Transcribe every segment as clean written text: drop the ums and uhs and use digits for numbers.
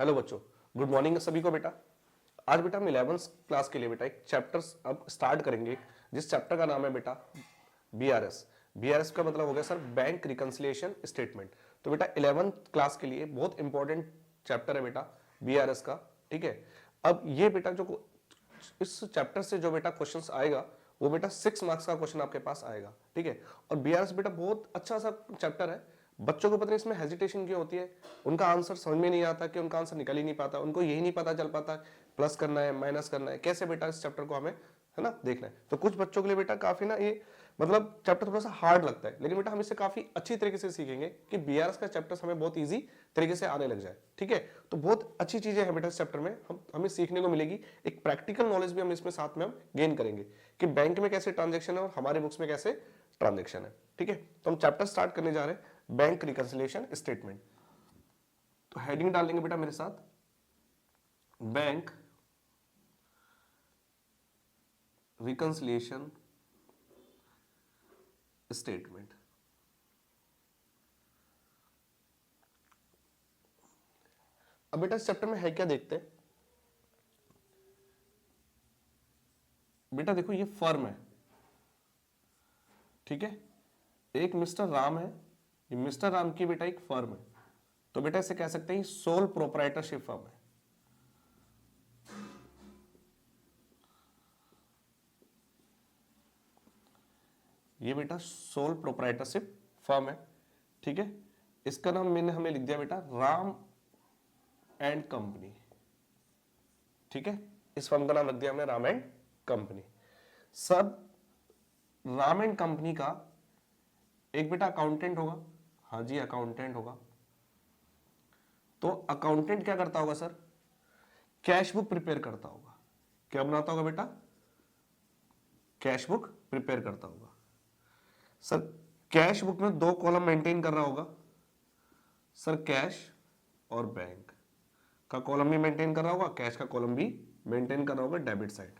Hello बच्चों, good morning सभी को। बेटा आज बेटा हम 11th क्लास के लिए बेटा एक चैप्टर अब स्टार्ट करेंगे, जिस चैप्टर का नाम है बेटा बीआरएस। बीआरएस का मतलब हो गया सर बैंक रिकंसिलिएशन स्टेटमेंट। तो बेटा 11th क्लास के लिए बहुत इंपॉर्टेंट चैप्टर है बेटा बीआरएस का। ठीक है, अब ये बेटा जो इस चैप्टर से जो बेटा क्वेश्चंस आएगा वो बेटा 6 मार्क्स का क्वेश्चन आपके पास आएगा। ठीक है, और बीआरएस बेटा बहुत अच्छा सा चैप्टर है। बच्चों को पता नहीं इसमें हेजिटेशन क्यों होती है, उनका आंसर समझ में नहीं आता कि उनका आंसर निकल ही नहीं पाता, उनको यही नहीं पता चल पाता प्लस करना है माइनस करना है कैसे बेटा इस चैप्टर को हमें है ना देखना है। तो कुछ बच्चों के लिए बेटा काफी ना ये मतलब चैप्टर थोड़ा सा हार्ड लगता है, लेकिन बेटा हम इसे काफी अच्छी तरीके से सीखेंगे कि बीआरएस का चैप्टर हमें बहुत इजी तरीके से आने लग जाए। ठीक है, तो बहुत अच्छी चीजें हैं बेटा इस चैप्टर में हमें सीखने को मिलेगी। एक प्रैक्टिकल नॉलेज भी हम इसमें साथ में हम गेन करेंगे कि बैंक में कैसे ट्रांजेक्शन है और हमारे बुक्स में कैसे ट्रांजेक्शन है। ठीक है, तो हम चैप्टर स्टार्ट करने जा रहे हैं बैंक रिकंसिलिएशन स्टेटमेंट। तो हेडिंग डाल लेंगे बेटा मेरे साथ, बैंक रिकंसिलिएशन स्टेटमेंट। अब बेटा इस चैप्टर में है क्या देखते हैं। बेटा देखो ये फर्म है, ठीक है, एक मिस्टर राम है, ये मिस्टर राम की बेटा एक फर्म है। तो बेटा इसे कह सकते हैं सोल प्रोप्राइटरशिप फर्म है। ये बेटा सोल प्रोप्राइटरशिप फर्म है। ठीक है, इसका नाम मैंने हमें लिख दिया बेटा राम एंड कंपनी। ठीक है, इस फर्म का नाम रख दिया हमने राम एंड कंपनी। सब राम एंड कंपनी का एक बेटा अकाउंटेंट होगा। हाँ जी, अकाउंटेंट होगा। तो अकाउंटेंट क्या करता होगा सर, कैश बुक प्रिपेयर करता होगा। क्या बनाता होगा बेटा, कैश बुक प्रिपेयर करता होगा। सर कैश बुक में 2 कॉलम मेंटेन कर रहा होगा सर, कैश और बैंक का कॉलम भी मेंटेन कर रहा होगा, कैश का कॉलम भी मेंटेन कर रहा होगा डेबिट साइड,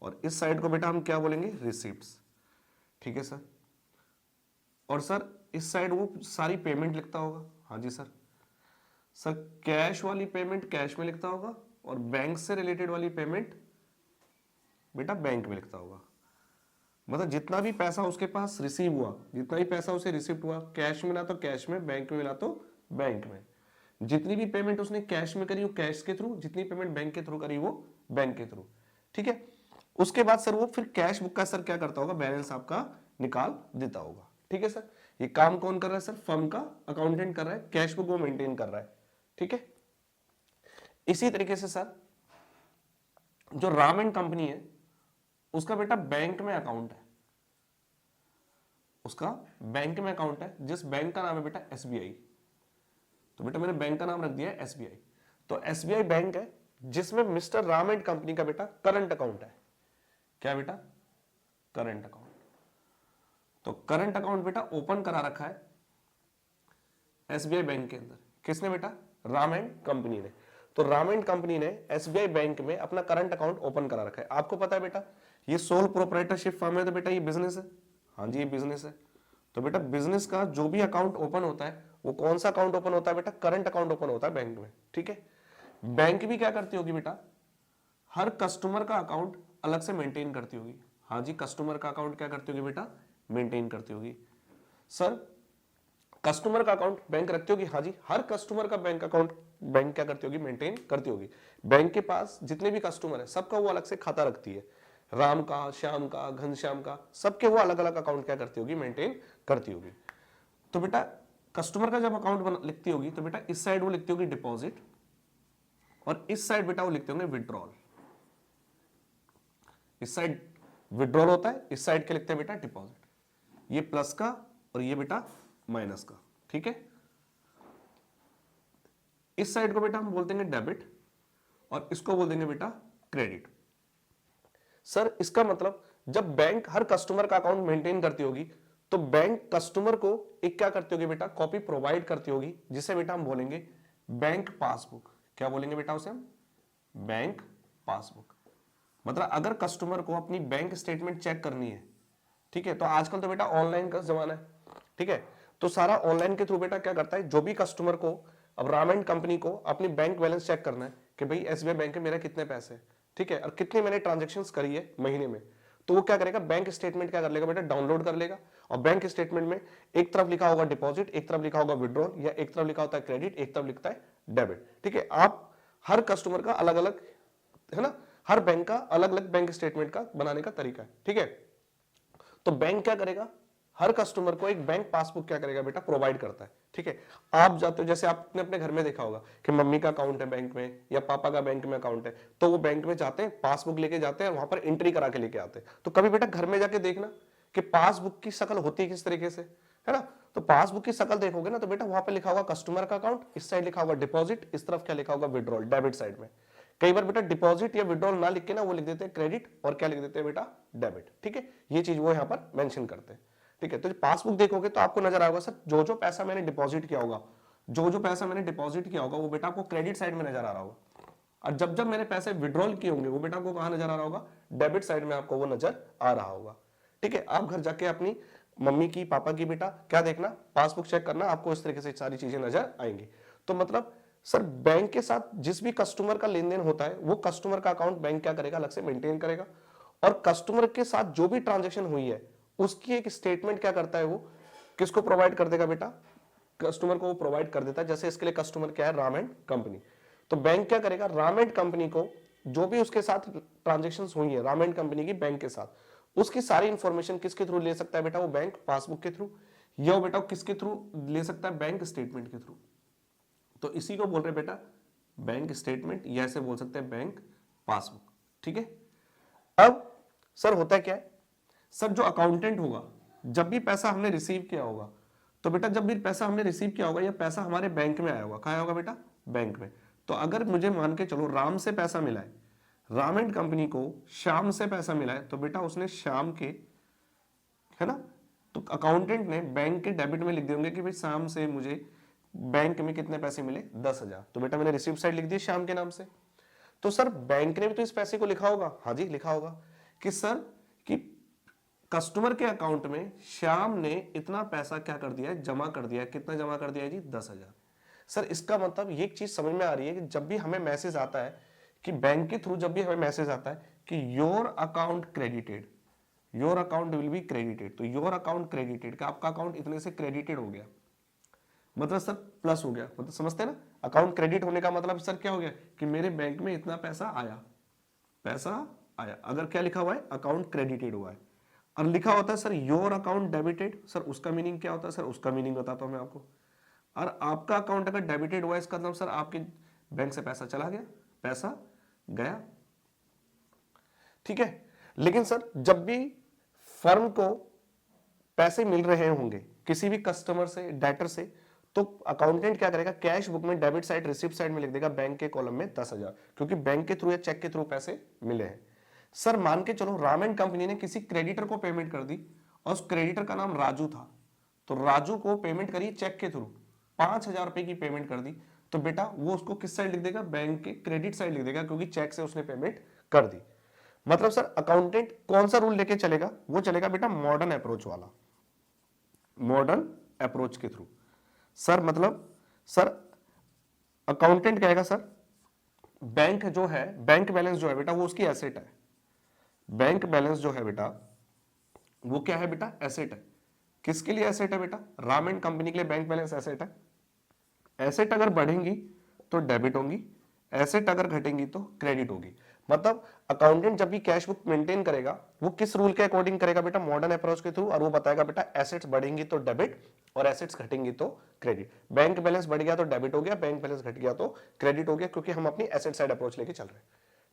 और इस साइड को बेटा हम क्या बोलेंगे, रिसीप्ट्स। ठीक है सर, और सर इस साइड वो सारी पेमेंट लिखता होगा। हाँ जी सर, सर कैश वाली पेमेंट कैश में लिखता होगा और बैंक से रिलेटेड वाली पेमेंट बेटा बैंक में लिखता होगा। मतलब जितना भी पैसा उसके पास रिसीव हुआ, जितना भी पैसा उसे रिसीव हुआ, कैश में मिला तो कैश में, बैंक में मिला तो बैंक में। जितनी भी पेमेंट उसने कैश में करी वो कैश के थ्रू, जितनी पेमेंट बैंक के थ्रू करी वो बैंक के थ्रू। ठीक है, उसके बाद सर वो फिर कैश बुक का सर क्या करता होगा, बैलेंस आपका निकाल देता होगा। ठीक है सर, ये काम कौन कर रहा है सर, फर्म का अकाउंटेंट कर रहा है, कैश बुक वो मेंटेन कर रहा है। ठीक है, इसी तरीके से सर जो राम एंड कंपनी है उसका बेटा बैंक में अकाउंट है, उसका बैंक में अकाउंट है, जिस बैंक का नाम है बेटा एसबीआई। तो बेटा मैंने बैंक का नाम रख दिया है एसबीआई। तो एसबीआई बैंक है जिसमें मिस्टर राम एंड कंपनी का बेटा करंट अकाउंट है। क्या बेटा, करंट अकाउंट। तो करंट अकाउंट बेटा ओपन करा रखा है एसबीआई बैंक के अंदर। किसने बेटा, राम एंड कंपनी ने। तो राम एंड कंपनी ने एसबीआई बैंक में अपना करंट अकाउंट ओपन करा रखा है। आपको पता है बेटा ये सोल प्रोप्राइटरशिप फर्म है, तो बेटा ये बिजनेस है। हाँ जी, ये बिजनेस है। तो बेटा बिजनेस का जो भी अकाउंट ओपन होता है वो कौन सा अकाउंट ओपन होता है बेटा, करंट अकाउंट ओपन होता है बैंक में। ठीक है, बैंक भी क्या करती होगी बेटा, हर कस्टमर का अकाउंट अलग से मेंटेन करती होगी। हाँ जी, कस्टमर का अकाउंट क्या करती होगी बेटा, मेंटेन करती होगी। सर कस्टमर का अकाउंट बैंक रखती होगी। हाँ जी, हर कस्टमर का बैंक अकाउंट बैंक क्या करती होगी, मेंटेन करती होगी। बैंक के पास जितने भी कस्टमर है सबका वो अलग से खाता रखती है, राम का, श्याम का, घनश्याम का, सबके वो अलग अलग अकाउंट क्या करती होगी, मेंटेन करती होगी। तो बेटा कस्टमर का जब अकाउंट लिखती होगी तो बेटा इस साइड वो लिखती होगी डिपॉजिट और इस साइड बेटा वो लिखते होंगे विड्रॉल। इस साइड विड्रॉल होता है, इस साइड के लिखते हैं बेटा डिपॉजिट। ये प्लस का और ये बेटा माइनस का। ठीक है, इस साइड को बेटा हम बोल देंगे डेबिट और इसको बोल देंगे बेटा क्रेडिट। सर इसका मतलब जब बैंक हर कस्टमर का अकाउंट मेंटेन करती होगी तो बैंक कस्टमर को एक क्या करती होगी बेटा, कॉपी प्रोवाइड करती होगी, जिसे बेटा हम बोलेंगे बैंक पासबुक। क्या बोलेंगे बेटा उसे हम, बैंक पासबुक। मतलब अगर कस्टमर को अपनी बैंक स्टेटमेंट चेक करनी है, ठीक है, तो आजकल तो बेटा ऑनलाइन का जमाना है। ठीक है, तो सारा ऑनलाइन के थ्रू बेटा क्या करता है, जो भी कस्टमर को अब राम एंड कंपनी को अपनी बैंक बैलेंस चेक करना है कि भाई एसबीआई बैंक में मेरा कितने पैसे हैं, ठीक है, और कितनी मैंने ट्रांजेक्शन्स करी है महीने में। तो वो क्या करेगा, बैंक स्टेटमेंट क्या कर लेगा बेटा, डाउनलोड कर लेगा। और बैंक स्टेटमेंट में एक तरफ लिखा होगा डिपॉजिट, एक तरफ लिखा होगा विड्रॉल, या एक तरफ लिखा होता है क्रेडिट, एक तरफ लिखता है डेबिट, ठीक है। आप हर कस्टमर का अलग अलग, है ना, हर बैंक का अलग अलग बैंक स्टेटमेंट का बनाने का तरीका है, ठीक है। तो बैंक क्या करेगा, हर कस्टमर को एक बैंक पासबुक क्या करेगा बेटा, प्रोवाइड करता है, ठीक है। आप जाते हो, जैसे आपने अपने घर में देखा होगा कि मम्मी का अकाउंट है बैंक में या पापा का बैंक में अकाउंट है, तो वो बैंक में जाते हैं, पासबुक लेके जाते हैं, वहां पर एंट्री करा के लेके आते हैं। तो कभी बेटा घर में जाके देखना कि पासबुक की शक्ल होती है किस तरीके से, है ना। तो पासबुक की शक्ल देखोगे ना, तो बेटा वहां पर लिखा होगा कस्टमर का अकाउंट, इस साइड लिखा होगा डिपॉजिट, इस तरफ क्या लिखा होगा, विड्रॉल, डेबिट साइड में। कई बार बेटा डिपॉजिट या विड्रॉल ना लिख के ना वो लिख देते हैं क्रेडिट, और क्या लिख देते हैं बेटा, डेबिट, ठीक है। ये चीज वो यहाँ पर मेंशन करते हैं, ठीक है। तो पासबुक देखोगे तो आपको नजर आएगा सर, जो जो पैसा मैंने डिपॉजिट किया होगा, जो जो पैसा मैंने डिपॉजिट किया होगा वो बेटा आपको क्रेडिट साइड में नजर आ रहा होगा, और जब जब मैंने पैसे विड्रॉल किए होंगे वो बेटा आपको कहां नजर आ रहा होगा, डेबिट साइड में आपको वो नजर आ रहा होगा, ठीक है। आप घर जाके अपनी मम्मी की, पापा की बेटा क्या देखना, पासबुक चेक करना, आपको इस तरीके से सारी चीजें नजर आएंगी। तो मतलब सर बैंक के साथ जिस भी कस्टमर का लेन देन होता है, वो कस्टमर का अकाउंट बैंक क्या करेगा, अलग से मेंटेन करेगा, और कस्टमर के साथ जो भी ट्रांजेक्शन हुई है उसकी एक स्टेटमेंट क्या करता है, वो किसको प्रोवाइड कर देगा बेटा, कस्टमर को वो प्रोवाइड कर देता है। जैसे इसके लिए कस्टमर क्या है, राम एंड कंपनी। तो बैंक क्या करेगा, राम एंड कंपनी को जो भी उसके साथ ट्रांजेक्शन्स हुई है राम एंड कंपनी की बैंक के साथ, उसकी सारी इंफॉर्मेशन किसके थ्रू ले सकता है बेटा, वो बैंक पासबुक के थ्रू, या बेटा किसके थ्रू ले सकता है, बैंक स्टेटमेंट के थ्रू। तो इसी को बोल रहे बेटा बैंक स्टेटमेंट, या ऐसे बोल सकते हैं बैंक पासबुक, ठीक है। अब सर होता है क्या है, सर जो अकाउंटेंट होगा, जब भी पैसा हमने रिसीव किया होगा, तो बेटा जब भी पैसा हमने रिसीव किया होगा, या पैसा हमारे बैंक में आया होगा, कहाँ आया होगा बेटा, बैंक में। तो अगर मुझे मान के चलो राम से पैसा मिला है, राम एंड कंपनी को श्याम से पैसा मिला है, तो बेटा उसने श्याम के, है ना, तो अकाउंटेंट ने बैंक के डेबिट में लिख देंगे कि भाई श्याम से मुझे बैंक में कितने पैसे मिले, 10,000। तो बेटा मैंने रिसीव साइड लिख दी श्याम के नाम से। तो सर बैंक ने भी तो इस पैसे को लिखा होगा, हाँ जी लिखा होगा कि सर कि कस्टमर के अकाउंट में श्याम ने इतना पैसा क्या कर दिया है, जमा कर दिया है। कितना जमा कर दिया है जी, 10,000। सर इसका मतलब ये चीज समझ में आ रही है कि जब भी हमें मैसेज आता है कि बैंक के थ्रू, जब भी हमें मैसेज आता है कि your account credited, your account will be credited, तो योर अकाउंट क्रेडिटेड का आपका अकाउंट इतने से क्रेडिटेड हो गया, मतलब सर प्लस हो गया, मतलब समझते हैं ना, अकाउंट क्रेडिट होने का मतलब सर क्या हो गया कि मेरे बैंक में इतना पैसा आया, पैसा आया। अगर क्या लिखा हुआ है, अकाउंट क्रेडिटेड हुआ है, और लिखा होता है sir your account debited, sir उसका मीनिंग क्या होता है, सर उसका मीनिंग बताता हूं मैं आपको। और आपका अकाउंट अगर डेबिटेड हुआ है, इसका मतलब सर आपके बैंक से पैसा चला गया, पैसा गया, ठीक है। लेकिन सर जब भी फर्म को पैसे मिल रहे होंगे किसी भी कस्टमर से, डेटर से, तो अकाउंटेंट क्या करेगा, कैश बुक में डेबिट साइड, रिसिप्ट साइड में लिख देगा बैंक के कॉलम में 10,000, क्योंकि बैंक के थ्रू या चेक के थ्रू पैसे मिले हैं। सर मान के चलो राम एंड कंपनी ने किसी क्रेडिटर को पेमेंट कर दी, और उस क्रेडिटर का नाम राजू था, तो राजू को पेमेंट करी चेक के थ्रू, 5,000 रुपए की पेमेंट कर दी, तो बेटा वो उसको किस साइड लिख देगा, बैंक के क्रेडिट साइड लिख देगा, क्योंकि चेक से उसने पेमेंट कर दी। मतलब सर अकाउंटेंट कौन सा रूल लेके चलेगा, वो चलेगा बेटा मॉडर्न अप्रोच वाला, मॉडर्न अप्रोच के थ्रू। सर मतलब सर अकाउंटेंट कहेगा सर बैंक जो है, बैंक बैलेंस जो है बेटा वो उसकी एसेट है, बैंक बैलेंस जो है बेटा वो क्या है बेटा, एसेट है। किसके लिए एसेट है बेटा, राम एंड कंपनी के लिए बैंक बैलेंस एसेट है। एसेट अगर बढ़ेंगी तो डेबिट होंगी, एसेट अगर घटेंगी तो क्रेडिट होगी। मतलब अकाउंटेंट जब भी कैश बुक मेंटेन करेगा वो किस रूल के अकॉर्डिंग करेगा बेटा, मॉडर्न अप्रोच के थ्रू, और वो बताएगा बेटा एसेट्स बढ़ेंगी तो डेबिट और एसेट्स घटेंगी तो क्रेडिट। बैंक बैलेंस बढ़ गया तो डेबिट हो गया, बैंक बैलेंस घट गया तो क्रेडिट हो गया, क्योंकि हम अपनी एसेट साइड अप्रोच लेके चल रहे हैं,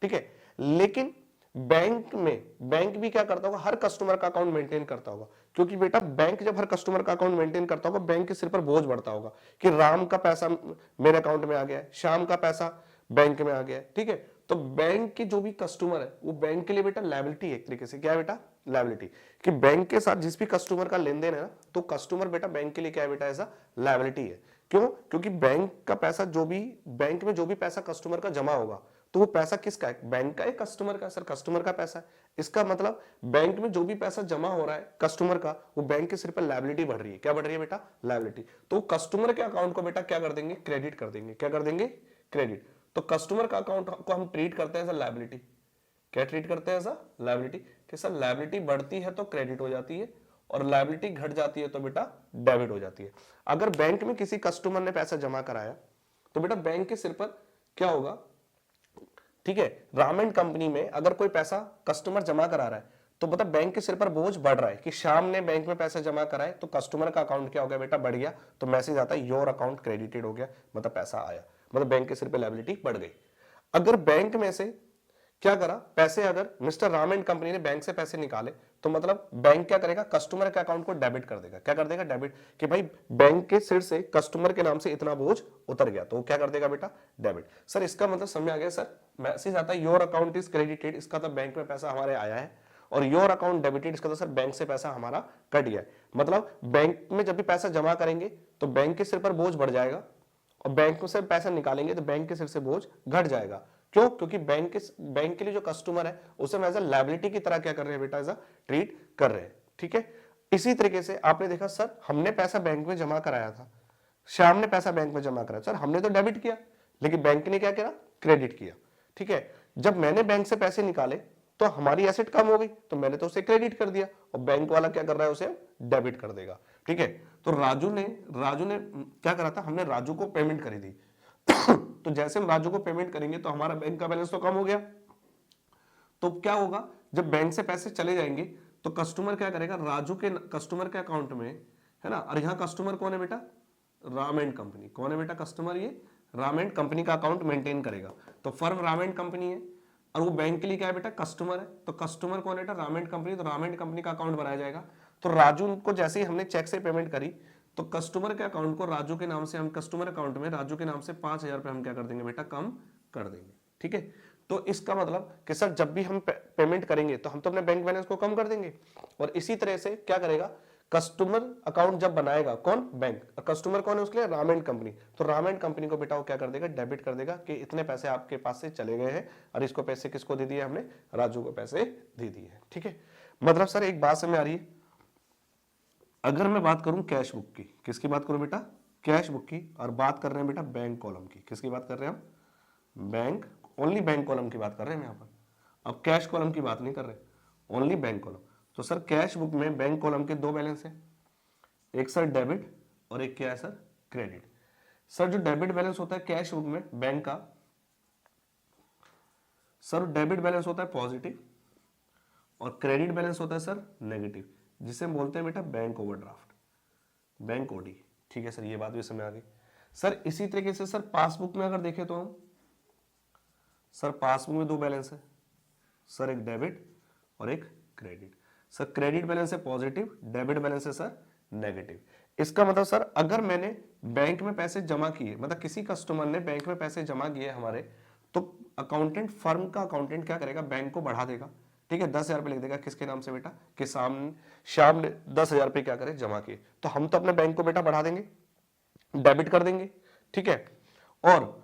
ठीक है। लेकिन बैंक में, बैंक भी क्या करता होगा, हर कस्टमर का अकाउंट मेंटेन करता होगा, क्योंकि बेटा बैंक जब हर कस्टमर का अकाउंट मेंटेन करता होगा, बैंक के सिर पर बोझ बढ़ता होगा कि राम का पैसा मेरे अकाउंट में आ गया है, श्याम का पैसा बैंक में आ गया है, ठीक है। तो बैंक के जो भी कस्टमर है वो बैंक के लिए बेटा लायबिलिटी है, एक तरीके से क्या है बेटा, लायबिलिटी, कि बैंक के साथ जिस भी कस्टमर का लेन देन है ना, तो कस्टमर बेटा बैंक के लिए क्या है बेटा, ऐसा लायबिलिटी है। क्यों, क्योंकि बैंक का पैसा, जो भी बैंक में जो भी पैसा कस्टमर का जमा होगा, तो वो पैसा किसका है, बैंक का है, कस्टमर का, सर कस्टमर का पैसा है। इसका मतलब बैंक में जो भी पैसा जमा हो रहा है कस्टमर का, वो बैंक के सिर पर लायबिलिटी बढ़ रही है। क्या बढ़ रही है बेटा? लायबिलिटी। तो कस्टमर के अकाउंट को बेटा क्या कर देंगे? क्रेडिट कर देंगे। क्या कर देंगे? क्रेडिट। तो कस्टमर का अकाउंट को हम ट्रीट करते हैं एज लायबिलिटी। क्या ट्रीट करते हैं? As liability. कि सर लायबिलिटी बढ़ती है तो क्रेडिट हो जाती है, और लायबिलिटी घट जाती है तो बेटा डेबिट हो जाती है। अगर बैंक में किसी कस्टमर ने पैसा जमा कराया तो बेटा बैंक के सिर पर क्या होगा? ठीक है, राम एंड कंपनी में अगर कोई पैसा कस्टमर जमा करा रहा है तो मतलब बैंक के सिर पर बोझ बढ़ रहा है कि श्याम ने बैंक में पैसा जमा कराए तो कस्टमर का अकाउंट क्या हो गया बेटा? बढ़ गया। तो मैसेज आता है योर अकाउंट क्रेडिटेड हो गया, मतलब पैसा आया, मतलब बैंक के सिर पर लायबिलिटी बढ़ गई। अगर बैंक में से क्या करा, पैसे अगर मिस्टर राम एंड कंपनी ने बैंक से पैसे निकाले तो मतलब बैंक क्या करेगा? कस्टमर के अकाउंट को डेबिट कर देगा। क्या कर देगा? डेबिट। कि भाई बैंक के सिर से कस्टमर के नाम से इतना बोझ उतर गया, तो वो क्या कर देगा बेटा? डेबिट। सर इसका मतलब समझ आ गया सर? मैसेज आता है योर अकाउंट इज क्रेडिटेड, इसका तो बैंक में पैसा हमारे आया है, और योर अकाउंट डेबिटेड, इसका तो सर बैंक से पैसा हमारा कट गया है। मतलब बैंक में जब भी पैसा जमा करेंगे तो बैंक के सिर पर बोझ बढ़ जाएगा, और बैंक से पैसा निकालेंगे तो बैंक के सिर से बोझ घट जाएगा। क्यों? क्योंकि बैंक के लिए जो कस्टमर है उसे हम एज अ लायबिलिटी की तरह क्या कर रहे हैं बेटा? एज अ ट्रीट कर रहे हैं। ठीक है, इसी तरीके से आपने देखा सर हमने पैसा बैंक में जमा कराया था, श्याम ने पैसा बैंक में जमा कराया, सर हमने तो डेबिट किया लेकिन बैंक ने क्या किया? क्रेडिट किया। ठीक है, जब मैंने बैंक से पैसे निकाले तो हमारी एसेट कम हो गई तो मैंने तो उसे क्रेडिट कर दिया, और बैंक वाला क्या कर रहा है? उसे डेबिट कर देगा। ठीक है, तो राजू ने क्या करा था? हमने राजू को पेमेंट करी थी तो जैसे हम राजू को पेमेंट करेंगे तो हमारा बैंक का बैलेंस तो कम हो गया। तो क्या होगा? जब बैंक से पैसे चले जाएंगे तो कस्टमर क्या करेगा? राजू के कस्टमर के अकाउंट में, है ना, और यहाँ कस्टमर कौन है बेटा? Ram and company. कौन है बेटा कस्टमर? ये राम एंड कंपनी का अकाउंट मेंटेन करेगा। तो फर्म राम एंड कंपनी है और वो बैंक के लिए क्या है बेटा? कस्टमर है। तो कस्टमर कौन है बेटा? Ram and company. तो राम एंड कंपनी का अकाउंट बनाया जाएगा। तो राजू को जैसे ही हमने चेक से पेमेंट करी तो कस्टमर के अकाउंट को राजू के नाम से, हम कस्टमर अकाउंट में राजू के नाम से 5,000 रुपए हम क्या कर देंगे बेटा? कम कर देंगे। ठीक है, तो इसका मतलब कि सर जब भी हम पेमेंट करेंगे तो हम तो अपने बैंक बैलेंस को कम कर देंगे, और इसी तरह से क्या करेगा? कस्टमर अकाउंट जब बनाएगा कौन? बैंक। कस्टमर कौन है उसके लिए? Ram and company. तो राम एंड कंपनी को बेटा वो क्या कर देगा? डेबिट कर देगा कि इतने पैसे आपके पास से चले गए हैं, और इसको पैसे किसको दे दिए हमने? राजू को पैसे दे दिए। ठीक है, मतलब सर एक बात समझ आ रही है? अगर मैं बात करूं कैश बुक की, किसकी बात करूं बेटा? कैश बुक की। और बात कर रहे हैं बेटा बैंक कॉलम की। किसकी बात कर रहे हैं हम? बैंक, ओनली बैंक कॉलम की बात कर रहे हैं यहाँ पर। अब कैश कॉलम की बात नहीं कर रहे, ओनली बैंक कॉलम। तो सर कैश बुक में बैंक कॉलम के दो बैलेंस है, एक सर डेबिट और एक क्या है सर? क्रेडिट। सर जो डेबिट बैलेंस होता है कैश बुक में बैंक का, सर डेबिट बैलेंस होता है पॉजिटिव और क्रेडिट बैलेंस होता है सर नेगेटिव, जिसे हम बोलते हैं बेटा बैंक ओवरड्राफ्ट, बैंक ओडी। ठीक है सर, ये बात भी समझ आ गई। सर इसी तरीके से सर पासबुक में अगर देखें तो हम, सर पासबुक में दो बैलेंस है, सर एक डेबिट और एक क्रेडिट। सर क्रेडिट बैलेंस है पॉजिटिव, डेबिट बैलेंस है सर नेगेटिव। इसका मतलब सर अगर मैंने बैंक में पैसे जमा किए, मतलब किसी कस्टमर ने बैंक में पैसे जमा किए हमारे, तो अकाउंटेंट, फर्म का अकाउंटेंट क्या करेगा? बैंक को बढ़ा देगा। ठीक है, 10,000 रुपए लिख देगा किसके नाम से बेटा? कि श्याम ने 10,000 रुपए क्या करे? जमा किए। तो हम तो अपने बैंक को बेटा बढ़ा देंगे, डेबिट कर देंगे। ठीक है, और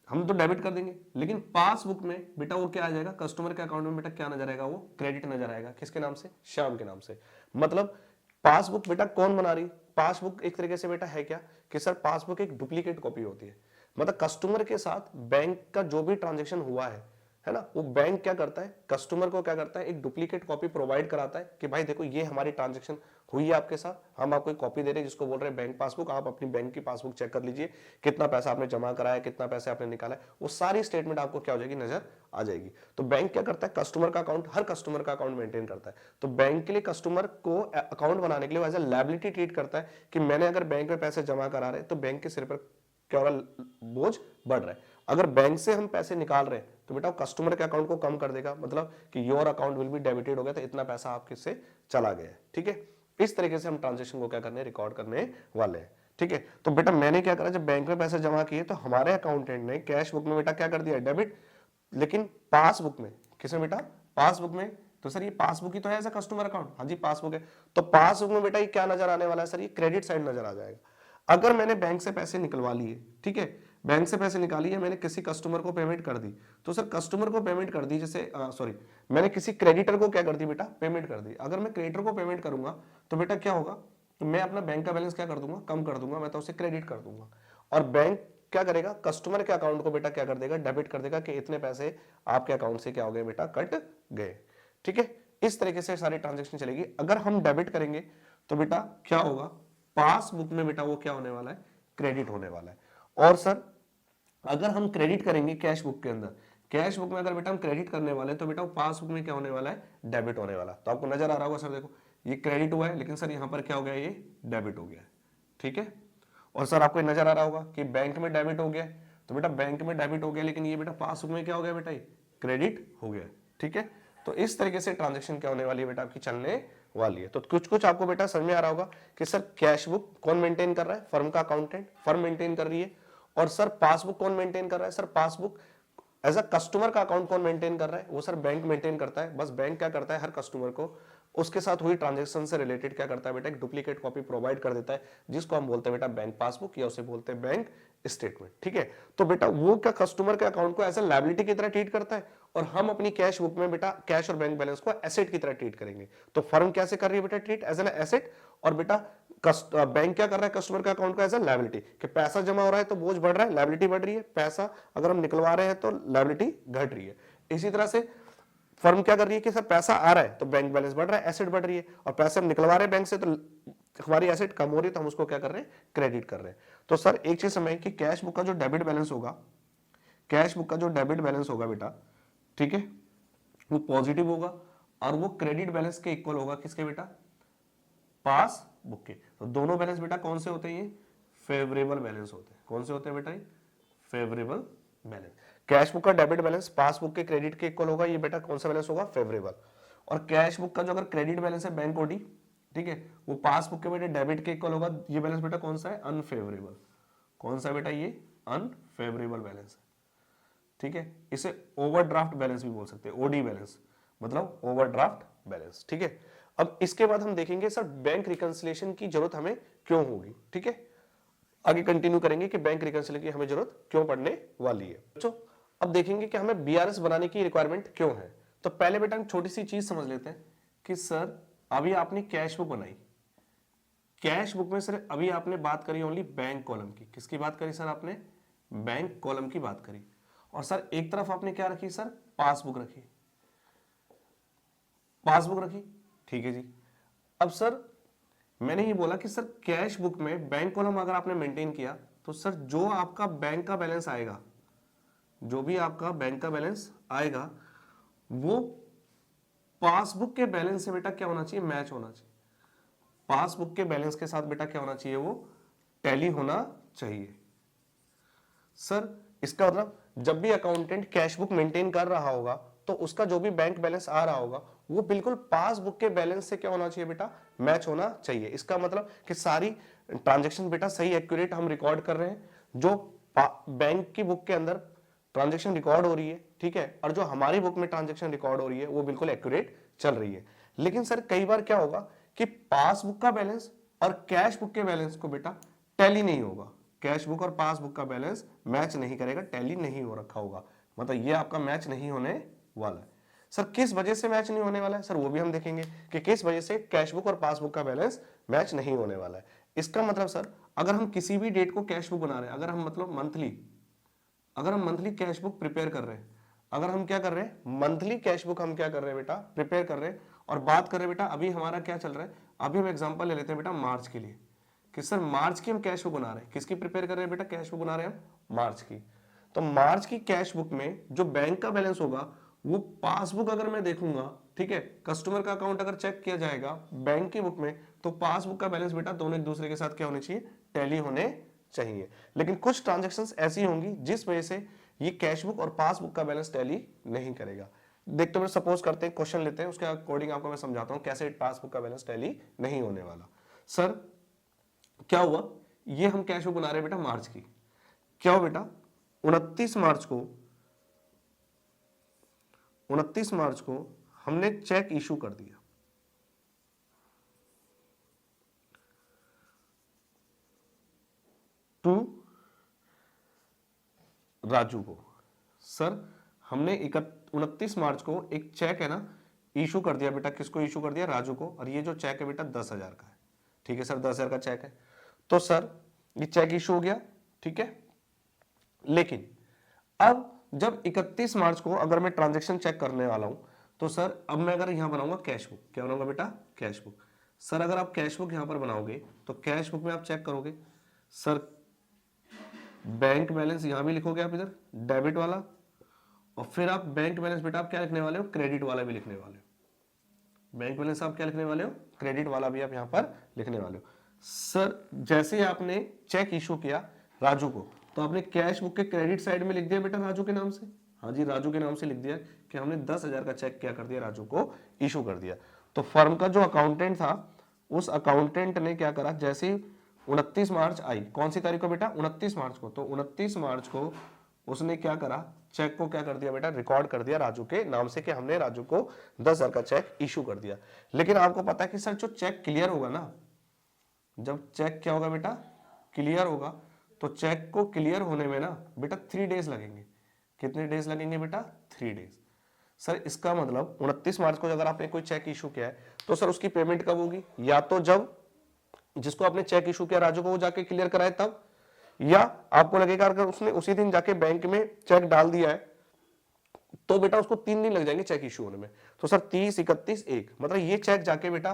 हम तो डेबिट कर देंगे, लेकिन पासबुक में बेटा वो क्या आ जाएगा? कस्टमर के अकाउंट में बेटा क्या नजर आएगा? वो क्रेडिट नजर आएगा। किसके नाम से? श्याम के नाम से। मतलब पासबुक बेटा कौन बना रही? पासबुक एक तरीके से बेटा है क्या कि सर पासबुक एक डुप्लीकेट कॉपी होती है। मतलब कस्टमर के साथ बैंक का जो भी ट्रांजेक्शन हुआ है ना, वो बैंक क्या करता है? कस्टमर को क्या करता है? एक डुप्लीकेट कॉपी प्रोवाइड कराता है कि भाई देखो ये हमारी ट्रांजेक्शन हुई है आपके साथ, हम आपको एक कॉपी दे रहे हैं जिसको बोल रहे हैं बैंक पासबुक। आप अपनी बैंक की पासबुक चेक कर लीजिए, कितना पैसा आपने जमा कराया, कितना पैसा आपने निकाला है, वो सारी स्टेटमेंट आपको क्या हो जाएगी? नजर आ जाएगी। तो बैंक क्या करता है? कस्टमर का अकाउंट, हर कस्टमर का अकाउंट मेंटेन करता है। तो बैंक के लिए कस्टमर को अकाउंट बनाने के लिए एज ए लायबिलिटी ट्रीट करता है कि मैंने अगर बैंक में पैसे जमा करा रहे तो बैंक के सिर पर क्या हो रहा है? बोझ बढ़ रहा है। अगर बैंक से हम पैसे निकाल रहे हैं तो बेटा कस्टमर के अकाउंट को कम कर देगा, मतलब कि your account will be debited हो गया, तो इतना पैसा आपके से चला गया है। ठीक है, इस तरीके से हम ट्रांजेक्शन को क्या करने, रिकॉर्ड करने वाले हैं। ठीक है, तो बेटा मैंने क्या करा, जब बैंक में पैसे जमा किए तो हमारे अकाउंटेंट ने कैश बुक में बेटा क्या कर दिया? डेबिट। लेकिन पासबुक में, किसमें बेटा? पासबुक में। तो सर ये पासबुक ही तो है एज अ कस्टमर अकाउंट। हाँ जी पासबुक है। तो पासबुक में बेटा ये क्या नजर आने वाला है? सर ये क्रेडिट साइड नजर आ जाएगा। अगर मैंने बैंक से पैसे निकलवा लिए, ठीक है, बैंक से पैसे निकाली है, मैंने किसी कस्टमर को पेमेंट कर दी, तो सर कस्टमर को पेमेंट कर दी, जैसे सॉरी मैंने किसी क्रेडिटर को क्या कर दी बेटा, पेमेंट कर दी। अगर मैं क्रेडिटर को पेमेंट करूंगा तो बेटा क्या होगा, तो मैं अपना बैंक का बैलेंस क्या कर दूंगा, कम कर दूंगा, मैं तो उसे क्रेडिट कर दूंगा। और बैंक क्या करेगा, कस्टमर के अकाउंट को बेटा क्या कर देगा, डेबिट कर देगा कि इतने पैसे आपके अकाउंट से क्या हो गए बेटा, कट गए। ठीक है, इस तरीके से सारी ट्रांजेक्शन चलेगी। अगर हम डेबिट करेंगे तो बेटा क्या होगा, पासबुक में बेटा वो क्या होने वाला है, क्रेडिट होने वाला है। और सर अगर हम क्रेडिट करेंगे कैश बुक के अंदर, कैश बुक में अगर बेटा हम क्रेडिट करने वाले हैं तो बेटा पासबुक में क्या होने वाला है, डेबिट होने वाला। तो आपको नजर आ रहा होगा सर, देखो ये क्रेडिट हुआ है, लेकिन सर यहां पर क्या हो गया, ये डेबिट हो गया। ठीक है, और सर आपको नजर आ रहा होगा कि बैंक में डेबिट हो गया, तो बेटा बैंक में डेबिट हो गया, लेकिन ये बेटा पासबुक में क्या हो गया बेटा, ये क्रेडिट हो गया। ठीक है, तो इस तरीके से ट्रांजेक्शन क्या होने वाली है बेटा, आपकी चलने वाली है। तो कुछ कुछ आपको बेटा समझ में आ रहा होगा कि सर कैश बुक कौन मेंटेन कर रहा है, फर्म का अकाउंटेंट, फर्म मेंटेन कर रही है। और सर पासबुक कौन मेंटेन कर रहा है, sir passbook as a customer का अकाउंट कौन मेंटेन कर रहा है, वो सर बैंक मेंटेन करता है। बस बैंक क्या करता है, हर कस्टमर को उसके साथ हुई ट्रांजैक्शन से रिलेटेड क्या करता है बेटा, एक डुप्लीकेट कॉपी प्रोवाइड कर देता है, जिसको हम बोलते हैं बेटा बैंक पासबुक, या उसे बोलते हैं बैंक स्टेटमेंट। ठीक है, तो बेटा वो क्या कस्टमर के अकाउंट को एज ए लायबिलिटी की तरह ट्रीट करता है, और हम अपनी कैश बुक में बेटा कैश और बैंक बैलेंस को एसेट की तरह ट्रीट करेंगे। तो फर्म कैसे कर रही है बेटा, ट्रीट एज एन एसेट, और बेटा बैंक क्या कर रहा है, कस्टमर का अकाउंट को एज ए लायबिलिटी, कि पैसा जमा हो रहा है तो बोझ बढ़ रहा है, लायबिलिटी बढ़ रही है, पैसा अगर हम निकलवा रहे हैं तो लायबिलिटी घट रही है। इसी तरह से फर्म क्या कर रही है कि सर पैसा आ रहा है तो बैंक बैलेंस बढ़ रहा है, एसेट बढ़ रही है, और पैसे हम निकलवा रहे हैं बैंक से तो हमारी एसेट कम हो रही है, तो हम उसको क्या कर रहे हैं, क्रेडिट कर रहे हैं। तो सर एक चीज समझ कि कैश बुक का जो डेबिट बैलेंस होगा, कैश बुक का जो डेबिट बैलेंस होगा बेटा, ठीक है, वो पॉजिटिव होगा, और वो क्रेडिट बैलेंस के इक्वल होगा, किसके बेटा, पास बुक के। तो दोनों बैलेंस बेटा कौन से होते हैं, ये फेवरेबल बैलेंस होते हैं। कौन से होते हैं बेटा, ये फेवरेबल बैलेंस। कैश बुक का डेबिट बैलेंस पासबुक के क्रेडिट के इक्वल होगा, ये बेटा कौन सा बैलेंस होगा, फेवरेबल। और कैश बुक का जो अगर क्रेडिट बैलेंस है बैंक ओडी, ठीक है, वो पासबुक के बेटे डेबिट के इक्वल होगा, ये बैलेंस बेटा कौन सा है, अनफेवरेबल। कौन सा बेटा, ये अनफेवरेबल बैलेंस है। ठीक है, इसे ओवरड्राफ्ट बैलेंस भी बोल सकते हैं, ओडी बैलेंस मतलब ओवरड्राफ्ट बैलेंस। ठीक है, अब इसके बाद हम देखेंगे सर बैंक रिकंसिलिएशन की जरूरत हमें क्यों होगी। ठीक है, आगे कंटिन्यू करेंगे कि बैंक रिकंसिलिएशन की हमें जरूरत क्यों पड़ने वाली है। बच्चों अब देखेंगे कि हमें बीआरएस बनाने की रिक्वायरमेंट क्यों है। तो पहले बेटा हम छोटी सी चीज समझ लेते हैं कि सर अभी आपने कैश बुक बनाई, कैश बुक में सर अभी आपने बात करी ओनली बैंक कॉलम की। किसकी बात करी सर, आपने बैंक कॉलम की बात करी। और सर एक तरफ आपने क्या रखी सर, पासबुक रखी, पासबुक रखी। ठीक है जी, अब सर मैंने ही बोला कि सर कैश बुक में बैंक कॉलम अगर आपने मेंटेन किया तो सर जो आपका बैंक का बैलेंस आएगा, जो भी आपका बैंक का बैलेंस आएगा, वो पासबुक के बैलेंस से बेटा क्या होना चाहिए, मैच होना चाहिए। पासबुक के बैलेंस के साथ बेटा क्या होना चाहिए, वो टैली होना चाहिए। सर इसका मतलब जब भी अकाउंटेंट कैश बुक मेंटेन कर रहा होगा तो उसका जो भी बैंक बैलेंस आ रहा होगा वो बिल्कुल पासबुक के बैलेंस से क्या होना चाहिए बेटा, मैच होना चाहिए। इसका मतलब कि सारी ट्रांजैक्शन बेटा सही एक्यूरेट हम रिकॉर्ड कर रहे हैं, जो बैंक की बुक के अंदर ट्रांजैक्शन रिकॉर्ड हो रही है, ठीक है, और जो हमारी बुक में ट्रांजैक्शन रिकॉर्ड हो रही है वो बिल्कुल एक्यूरेट चल रही है। लेकिन सर कई बार क्या होगा कि पासबुक का बैलेंस और कैश बुक के बैलेंस को बेटा टैली नहीं होगा, कैश बुक और पासबुक का बैलेंस मैच नहीं करेगा, टैली नहीं हो रखा होगा, मतलब ये आपका मैच नहीं होने वाला है। सर किस वजह से मैच नहीं होने वाला है, सर वो भी हम देखेंगे कि किस वजह से कैश बुक और पासबुक का बैलेंस मैच नहीं होने वाला है। इसका मतलब सर अगर हम किसी भी डेट को कैश बुक बना रहे हैं, अगर हम मतलब मंथली कैश बुक प्रिपेयर कर रहे हैं, अगर हम क्या कर रहे हैं, मंथली कैश बुक हम क्या कर रहे हैं बेटा, प्रिपेयर कर रहे हैं, और बात कर रहे हैं बेटा अभी हमारा क्या चल रहा है, अभी हम एग्जांपल ले लेते हैं बेटा मार्च के लिए, कि सर मार्च की हम कैश बुक बना रहे हैं, किसकी प्रिपेयर कर रहे हैं बेटा, कैश बुक बना रहे हैं हम मार्च की। तो मार्च की कैश बुक में जो बैंक का बैलेंस होगा वो पासबुक अगर मैं देखूंगा, ठीक है, कस्टमर का अकाउंट अगर चेक किया जाएगा बैंक की बुक में, तो पासबुक का बैलेंस बेटा दोनों एक दूसरे के साथ क्या होने चाहिए, टैली होने चाहिए। लेकिन कुछ ट्रांजैक्शंस ऐसी होंगी जिस वजह से ये कैश बुक और पासबुक का बैलेंस टैली नहीं करेगा। देखते हुए सपोज करते हैं, क्वेश्चन लेते हैं, उसके अकॉर्डिंग आपको मैं समझाता हूं कैसे पासबुक का बैलेंस टैली नहीं होने वाला। सर क्या हुआ, ये हम कैश बुक बना रहे हैं बेटा मार्च की, क्या हो बेटा 29 मार्च को हमने चेक इशू कर दिया, टू राजू को। सर हमने 29 मार्च को एक चेक है ना इशू कर दिया बेटा, किसको इशू कर दिया? राजू को। और ये जो चेक है बेटा 10,000 का है, ठीक है सर, 10,000 का चेक है। तो सर ये चेक इशू हो गया, ठीक है। लेकिन अब जब 31 मार्च को अगर मैं ट्रांजेक्शन चेक करने वाला हूं, तो सर अब मैं अगर यहां बनाऊंगा कैश बुक, क्या बनाऊंगा बेटा? Cash book. सर अगर आप कैश बुक यहां पर बनाओगे तो कैश बुक में आप चेक करोगे, सर बैंक बैलेंस यहां भी लिखोगे आप इधर डेबिट वाला, और फिर आप बैंक बैलेंस बेटा आप क्या लिखने वाले हो? क्रेडिट वाला भी लिखने वाले हो। बैंक बैलेंस आप क्या लिखने वाले हो? क्रेडिट वाला भी आप यहां पर लिखने वाले हो। सर जैसे आपने चेक इशू किया राजू को, तो आपने कैश बुक के क्रेडिट साइड में लिख दिया बेटा राजू के नाम से। हाँ जी, राजू के नाम से लिख दिया कि हमने 10,000 का चेक क्या कर दिया? राजू को इशू कर दिया। तो फर्म का जो अकाउंटेंट था, उस अकाउंटेंट ने क्या करा, जैसे 29 मार्च आई, कौन सी तारीख को बेटा? 29 मार्च को। तो 29 मार्च को उसने क्या करा, चेक को क्या कर दिया बेटा? रिकॉर्ड कर दिया राजू के नाम से कि हमने राजू को 10,000 का चेक इशू कर दिया। लेकिन आपको पता है कि सर जो चेक क्लियर होगा ना, जब चेक क्या होगा बेटा? क्लियर होगा, तो चेक को क्लियर होने में ना बेटा 3 डेज लगेंगे। कितने डेज लगेंगे बेटा? 3 डेज। सर इसका मतलब 29 मार्च को अगर आपने कोई चेक इशू किया है, तो सर उसकी पेमेंट कब होगी? या तो जब जिसको आपने चेक इशू किया राजू को वो जाके क्लियर कराए तब, या आपको लगेगा अगर उसने उसी दिन जाके बैंक में चेक डाल दिया है तो बेटा उसको 3 दिन लग जाएंगे चेक इशू होने में। तो सर 30, 31, 1, मतलब ये चेक जाके बेटा,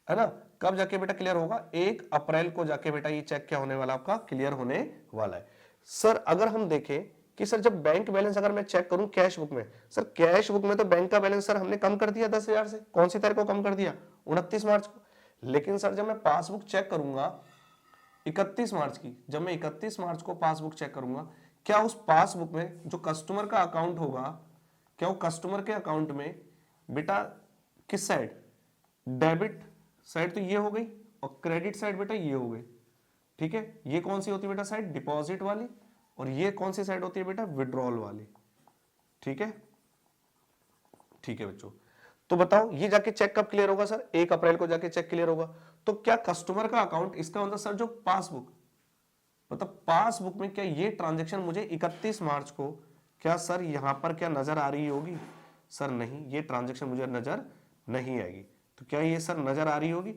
है ना, कब जाके बेटा क्लियर होगा? 1 अप्रैल को जाके बेटा ये चेक क्या होने वाला आपका? क्लियर होने वाला है। सर अगर हम देखें कि सर जब बैंक बैलेंस अगर मैं चेक करूं कैश बुक में, सर कैश बुक में तो बैंक का बैलेंस सर हमने कम कर दिया 10,000 से। कौन सी तारीख को कम कर दिया? 29 मार्च को। लेकिन सर जब मैं पासबुक चेक करूंगा 31 मार्च की, जब मैं 31 मार्च को पासबुक चेक करूंगा, क्या उस पासबुक में जो कस्टमर का अकाउंट होगा, क्या वो कस्टमर के अकाउंट में बेटा किस साइड? डेबिट साइड तो ये हो गई, और क्रेडिट साइड बेटा ये हो गई, ठीक है। ये कौन सी होती है बेटा साइड? डिपॉजिट वाली। और ये कौन सी साइड होती है बेटा? विड्रॉल वाली, ठीक है। ठीक है बच्चों, तो बताओ ये जाके चेक कब क्लियर होगा? सर 1 अप्रैल को जाके चेक क्लियर होगा। तो क्या कस्टमर का अकाउंट, इसका मतलब सर जो पासबुक, मतलब पासबुक में क्या ये ट्रांजैक्शन मुझे 31 मार्च को क्या सर यहां पर क्या नजर आ रही होगी? सर नहीं, ये ट्रांजैक्शन मुझे नजर नहीं आएगी। तो क्या ये सर नजर आ रही होगी?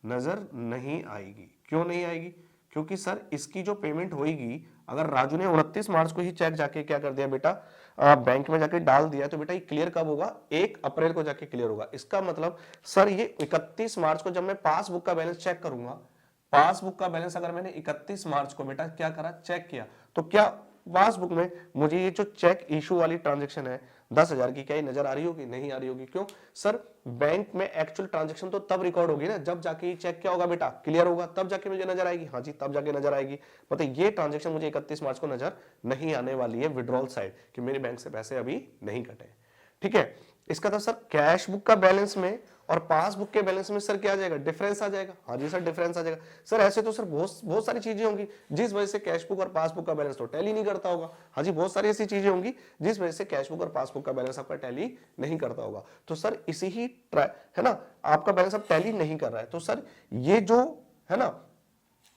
नजर नहीं आएगी। क्यों नहीं आएगी? क्योंकि सर इसकी जो पेमेंट होगी, अगर राजू ने 29 मार्च को ही चेक जाके क्या कर दिया बेटा, बैंक में जाके डाल दिया, तो बेटा ये क्लियर कब होगा? 1 अप्रैल को जाके क्लियर होगा। इसका मतलब सर ये 31 मार्च को जब मैं पासबुक का बैलेंस चेक करूंगा, पासबुक का बैलेंस अगर मैंने 31 मार्च को बेटा क्या करा? चेक किया, तो क्या पासबुक में मुझे ये जो चेक इशू वाली ट्रांजैक्शन है 10,000 की, क्या ये नजर आ रही होगी? नहीं आ रही होगी। क्यों? सर बैंक में एक्चुअल ट्रांजैक्शन तो तब रिकॉर्ड होगी ना जब जाके ये चेक क्या होगा बेटा? क्लियर होगा, तब जाके मुझे नजर आएगी। हाँ जी, तब जाके नजर आएगी। मतलब ये ट्रांजैक्शन मुझे 31 मार्च को नजर नहीं आने वाली है विड्रॉल साइड, कि मेरे बैंक से पैसे अभी नहीं कटे। ठीक है, इसका तो सर कैश बुक का बैलेंस में और पासबुक के बैलेंस में सर क्या आ जाएगा? डिफरेंस आ जाएगा। हाँ जी सर, डिफरेंस आ जाएगा। सर ऐसे तो सर बहुत सारी चीजें होंगी जिस वजह से कैश बुक और पासबुक का बैलेंस तो टैली नहीं करता होगा। हाँ जी, बहुत सारी ऐसी चीजें होंगी जिस वजह से कैश बुक और पासबुक का बैलेंस आपका टैली नहीं करता होगा। तो सर इसी ही है ना, आपका बैलेंस अब टैली नहीं कर रहा है, तो सर ये जो है ना,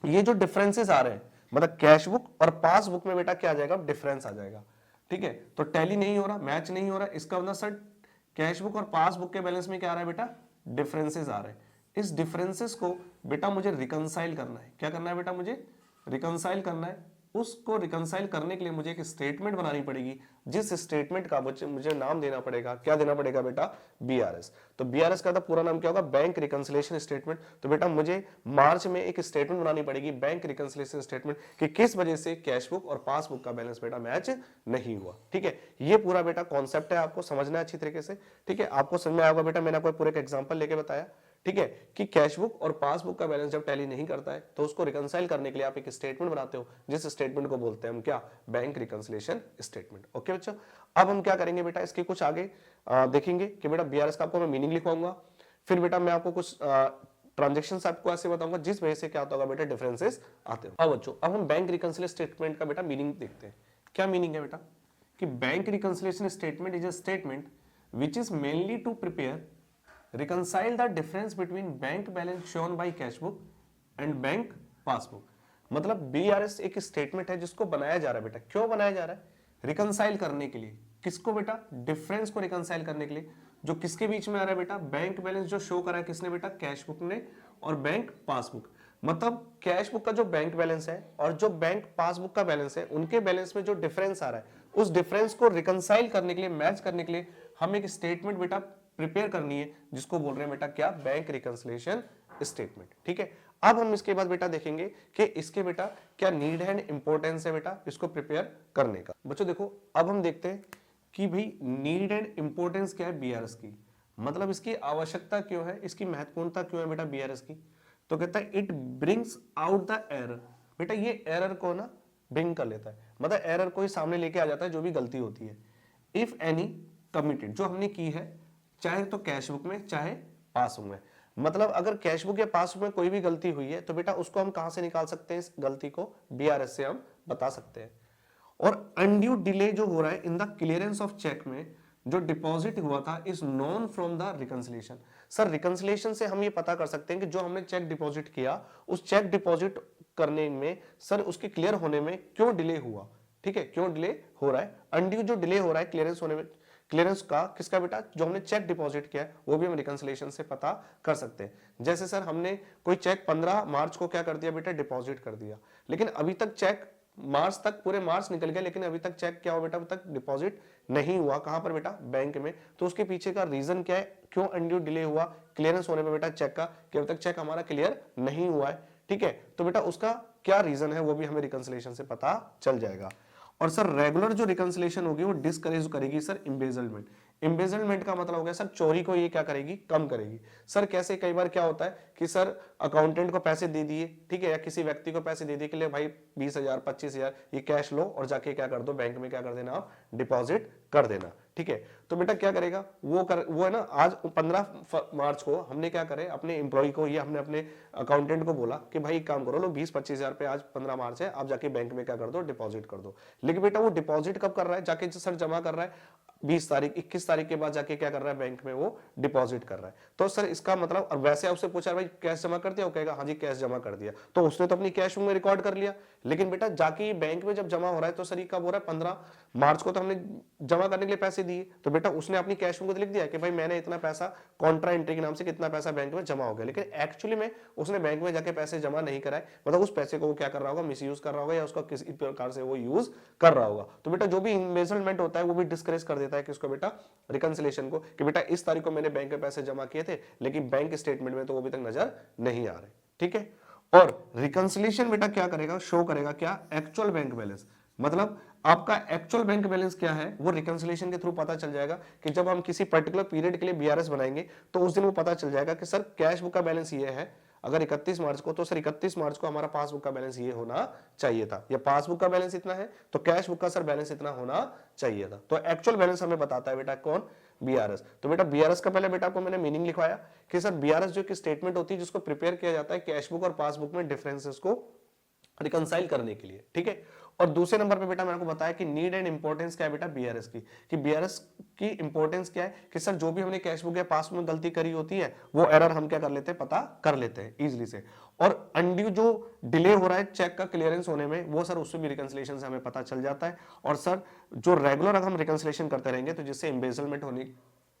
ये जो डिफरेंसेस आ रहे हैं, मतलब कैश बुक और पासबुक में बेटा क्या आ जाएगा? डिफरेंस आ जाएगा। ठीक है, तो टैली नहीं हो रहा, मैच नहीं हो रहा, इसका मतलब सर कैश बुक और पासबुक के बैलेंस में क्या आ रहा है बेटा? डिफरेंसेस आ रहे हैं। इस डिफरेंसेस को बेटा मुझे रिकंसाइल करना है। क्या करना है बेटा? मुझे रिकंसाइल करना है। उसको रिकंसाइल करने के लिए मुझे एक स्टेटमेंट बनानी पड़ेगी, जिस स्टेटमेंट का मुझे नाम देना पड़ेगा। क्या देना पड़ेगा बेटा? बीआरएस। तो बीआरएस का पूरा नाम क्या होगा? Bank reconciliation statement. तो बेटा मुझे मार्च में एक स्टेटमेंट बनानी पड़ेगी, बैंक रिकंसिलिएशन स्टेटमेंट, कि किस वजह से कैश बुक और पासबुक का बैलेंस बेटा मैच नहीं हुआ। ठीक है, ये पूरा बेटा कॉन्सेप्ट है, आपको समझना है अच्छी तरीके से। ठीक है, आपको समझ में आएगा बेटा, मैंने आपको पूरे एक एग्जांपल लेके बताया। ठीक है, कि कैश बुक और पासबुक का बैलेंस जब टैली नहीं करता है तो उसको रिकंसाइल करने के लिए आप एक स्टेटमेंट बनाते हो, जिस स्टेटमेंट को बोलते हैं हम क्या? Bank reconciliation statement. ओके बच्चों, अब हम क्या करेंगे बेटा, इसके कुछ आगे देखेंगे कि बेटा बीआरएस का आपको मैं मीनिंग लिखवाऊंगा, फिर बेटा मैं आपको कुछ ट्रांजेक्शन आपको ऐसे बताऊंगा जिस वजह से क्या होता होगा बेटा? डिफरेंसेस आते हो। अब बच्चों, अब हम बैंक रिकंसिलिएशन स्टेटमेंट का बेटा मीनिंग देखते हैं। क्या मीनिंग है बेटा? कि bank reconciliation statement is a statement which is mainly to prepare reconcile the difference between bank balance shown by cash book and bank passbook। मतलब बीआरएस एक स्टेटमेंट है जिसको बनाया जा रहा है बेटा। क्यों बनाया जा रहा है? रिकंसाइल करने के लिए, किसको बेटा, डिफरेंस को रिकंसाइल करने के लिए, जो किसके बीच में आ रहा है बेटा, बैंक बैलेंस जो शो करा है किसने बेटा, कैश बुक ने और बैंक पासबुक। मतलब कैश बुक का जो बैंक बैलेंस है और जो बैंक पासबुक का बैलेंस है, उनके बैलेंस में जो डिफरेंस आ रहा है, उस डिफरेंस को रिकंसाइल करने के लिए, मैच करने के लिए हम एक स्टेटमेंट बेटा प्रिपेयर करनी है, जिसको बोल रहे हैं बेटा क्या, बैंक रिकंसिलिएशन स्टेटमेंट। ठीक है, अब हम इसके बाद बेटा देखेंगे कि इसके बेटा क्या नीड एंड इंपॉर्टेंस है बेटा इसको प्रिपेयर करने का। बच्चों देखो, अब हम देखते हैं कि भाई नीड एंड इंपॉर्टेंस क्या है बीआरएस की, मतलब इसकी आवश्यकता क्यों है, इसकी महत्वपूर्णता क्यों है बेटा बीआरएस की। तो कहता है it brings out the error, बेटा ये एरर को ना ब्रिंग कर लेता है, मतलब एरर को ही सामने लेके आ जाता है जो भी गलती होती है। इफ एनी कमिटेड, जो हमने की है, चाहे तो कैश बुक में चाहे पासबुक में, मतलब अगर कैश बुक या पासबुक में कोई भी गलती हुई है तो बेटा उसको हम कहां से निकाल सकते हैं, इस गलती को बीआरएस से हम बता सकते हैं। और अनड्यू डिले जो हो रहा है in the clearance of cheque में, जो डिपॉजिट हुआ था is known from the reconciliation. Sir reconciliation से हम ये पता कर सकते हैं कि जो हमने चेक डिपॉजिट किया, उस चेक डिपॉजिट करने में सर उसके क्लियर होने में क्यों डिले हुआ। ठीक है, क्यों डिले हो रहा है, अनड्यू जो डिले हो रहा है क्लियरेंस होने में, क्लियरेंस का किसका बेटा, जो हमने चेक डिपॉजिट किया है वो भी हम रिकंसिलिएशन से पता कर सकते हैं। जैसे सर हमने कोई चेक 15 मार्च को क्या कर दिया बेटा, डिपॉजिट कर दिया, लेकिन अभी तक चेक मार्च तक, पूरे मार्च निकल गया, लेकिन अभी तक चेक क्या हुआ बेटा, अभी तक डिपॉजिट नहीं हुआ, कहां पर बेटा, बैंक में। तो उसके पीछे का रीजन क्या है, क्यों अनड्यू डिले हुआ क्लियरेंस होने में बेटा चेक का, कि अभी तक चेक हमारा क्लियर नहीं हुआ है। ठीक है, तो बेटा उसका क्या रीजन है वो भी हमें रिकंसिलिएशन से पता चल जाएगा। और सर रेगुलर जो रिकंसिलिएशन होगी वो डिस्करेज करेगी सर एम्बेजलमेंट। एम्बेजलमेंट का मतलब हो गया सर चोरी को ये क्या करेगी, कम करेगी। सर कैसे, कई बार क्या होता है कि सर अकाउंटेंट को पैसे दे दिए, ठीक है, या किसी व्यक्ति को पैसे दे दिए कि ले भाई 20,000 25,000 ये कैश लो और जाके क्या कर दो, बैंक में क्या कर देना, आप डिपॉजिट कर देना। ठीक है, तो बेटा क्या करेगा वो है ना, आज 15 मार्च को हमने क्या करे, अपने एम्प्लॉय को या हमने अपने अकाउंटेंट को बोला कि भाई काम करो, लो 20-25,000 पे आज 15 मार्च है, आप जाके बैंक में क्या कर दो, डिपॉजिट कर दो। लेकिन बेटा वो डिपॉजिट कब कर रहा है, जाके सर जमा कर रहा है 20 तारीख 21 तारीख के बाद जाके क्या कर रहा है, बैंक में वो डिपॉजिट कर रहा है। तो सर इसका मतलब, और वैसे आपसे पूछा भाई कैश जमा कर दिया, वो कहेगा हाँ जी कैश जमा कर दिया, तो उसने तो अपनी कैश में रिकॉर्ड कर लिया। लेकिन बेटा जाके बैंक में जब जमा हो रहा है तो सर ये कब हो रहा है, 15 मार्च को तो हमने जमा करने के लिए पैसे दिए, तो बेटा उसने अपनी कैश में लिख दिया कि भाई मैंने इतना पैसा कॉन्ट्रा एंट्री के नाम से कितना पैसा बैंक में जमा हो गया, लेकिन एक्चुअली में उसने बैंक में जाके पैसे जमा नहीं कराए, मतलब उस पैसे को वो क्या कर रहा होगा, मिसयूज कर रहा होगा या उसका किसी प्रकार से वो यूज कर रहा होगा। तो बेटा जो भी इन्वेस्टमेंट होता है वो भी डिस्करेज कर देता है किसको बेटा, रिकंसिलिएशन को, कि बेटा इस तारीख को मैंने बैंक में पैसे जमा किए थे लेकिन बैंक स्टेटमेंट में तो वो अभी तक नजर नहीं आ रहे। ठीक है, और रिकंसिलिएशन बेटा क्या करेगा, शो करेगा क्या, एक्चुअल बैंक बैलेंस, मतलब आपका एक्चुअल बैंक बैलेंस क्या है वो रिकंसिलिएशन के थ्रू पता चल जाएगा। कि जब हम किसी पर्टिकुलर पीरियड के लिए बीआरएस बनाएंगे तो उस दिन वो पता चल जाएगा कि सर कैश बुक का बैलेंस ये है, अगर 31 मार्च को, तो सर 31 मार्च को हमारा पासबुक का बैलेंस ये होना चाहिए था, या पासबुक का बैलेंस इतना है तो कैश बुक का सर बैलेंस इतना होना चाहिए था। तो एक्चुअल बैलेंस हमें बताता है बेटा कौन, बीआरएस। तो बेटा बीआरएस का पहले बेटा आपको मैंने मीनिंग लिखवाया कि सर बीआरएस जो कि स्टेटमेंट होती है जिसको प्रिपेयर किया जाता है कैश बुक और पासबुक में डिफरेंसेस को रिकंसाइल करने के लिए। ठीक है, और दूसरे नंबर पे बेटा मैंने आपको बताया कि नीड एंड इंपॉर्टेंस क्या है बेटा बीआरएस की, कि बीआरएस की इंपॉर्टेंस क्या है, कि सर जो भी हमने कैश बुक या पासबुक में गलती करी होती है वो एरर हम क्या कर लेते हैं, पता कर लेते हैं इजीली से। और अनड्यू जो डिले हो रहा है चेक का क्लियरेंस होने में, वो सर उससे भी रिकंसिलिएशन से हमें पता चल जाता है। और सर जो रेगुलर अगर हम रिकंसिलिएशन करते रहेंगे तो जिससे एम्बेजलमेंट होने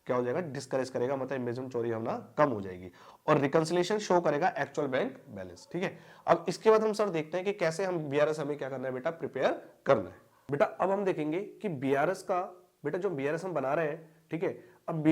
क्या हो जाएगा, डिस्करेज करेगा, मतलब इन्वेस्टमेंट चोरी होना कम हो जाएगी। और रिकंसिलिएशन शो करेगा एक्चुअल बैंक बैलेंस। ठीक है, अब इसके बाद हम सर देखते हैं कि कैसे हम बीआरएस हमें क्या करना है बेटा, प्रिपेयर करना है। बेटा अब हम देखेंगे कि बीआरएस का, बेटा जो बीआरएस हम बना रहे हैं, ठीक है, अब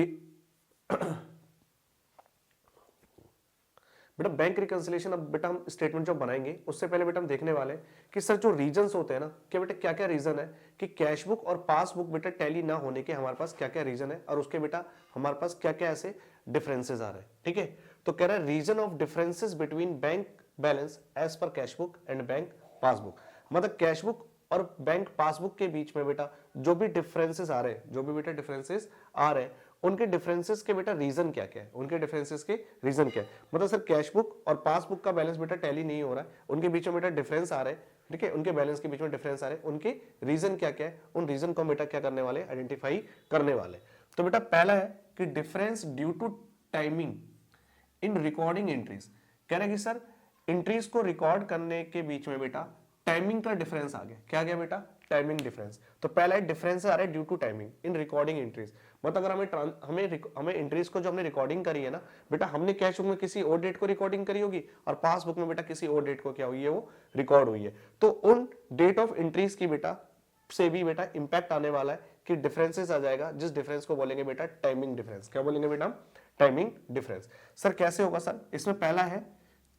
बेटा बैंक रिकंसिलिएशन, अब बेटा हम स्टेटमेंट जब बनाएंगे उससे पहले बेटा हम देखने वाले हैं कि सर जो रीजंस होते हैं ना, कि बेटा क्या क्या रीजन है कि कैश बुक और पासबुक बेटा टैली ना होने के हमारे पास क्या क्या रीजन है, और उसके बेटा हमारे पास क्या क्या ऐसे डिफरेंसेस आ रहे हैं। ठीक है, तो कह रहा है reason of differences between bank balance as per cash book and bank passbook, मतलब कैश बुक और बैंक पासबुक के बीच में बेटा जो भी डिफरेंसेस आ रहे हैं, जो भी बेटा डिफरेंसेस आ रहे हैं, उनके डिफरेंसेस के बेटा रीजन क्या क्या है, उनके डिफरेंसेस के रीजन क्या है। मतलब सर कैश बुक और पासबुक का बैलेंस बेटा टैली नहीं हो रहा है, उनके बीच में बेटा डिफरेंस आ रहे हैं। ठीक है, उनके बैलेंस के बीच में डिफरेंस आ रहे हैं, उनके रीजन क्या क्या है, उन रीजन को बेटा क्या करने वाले, आइडेंटिफाई करने वाले। तो बेटा पहला है कि difference due to timing in recording entries, कह रहे हैं कि सर एंट्रीज को रिकॉर्ड करने के बीच में बेटा टाइमिंग का डिफरेंस आ गया। क्या गया बेटा, टाइमिंग डिफरेंस। तो पहला डिफरेंस आ रहा है due to timing in recording entries. मतलब अगर हमें एंट्रीज को जो हमने रिकॉर्डिंग करी है ना बेटा, हमने कैश बुक में किसी और डेट को रिकॉर्डिंग करी होगी और पासबुक में बेटा किसी और डेट को क्या हुई है, वो रिकॉर्ड हुई है। तो उन डेट ऑफ एंट्रीज की बेटा से भी बेटा इंपैक्ट आने वाला है कि डिफरेंसेस आ जाएगा, जिस डिफरेंस को बोलेंगे बेटा टाइमिंग डिफरेंस। क्या बोलेंगे बेटा? Timing difference. सर कैसे होगा सर? इसमें पहला है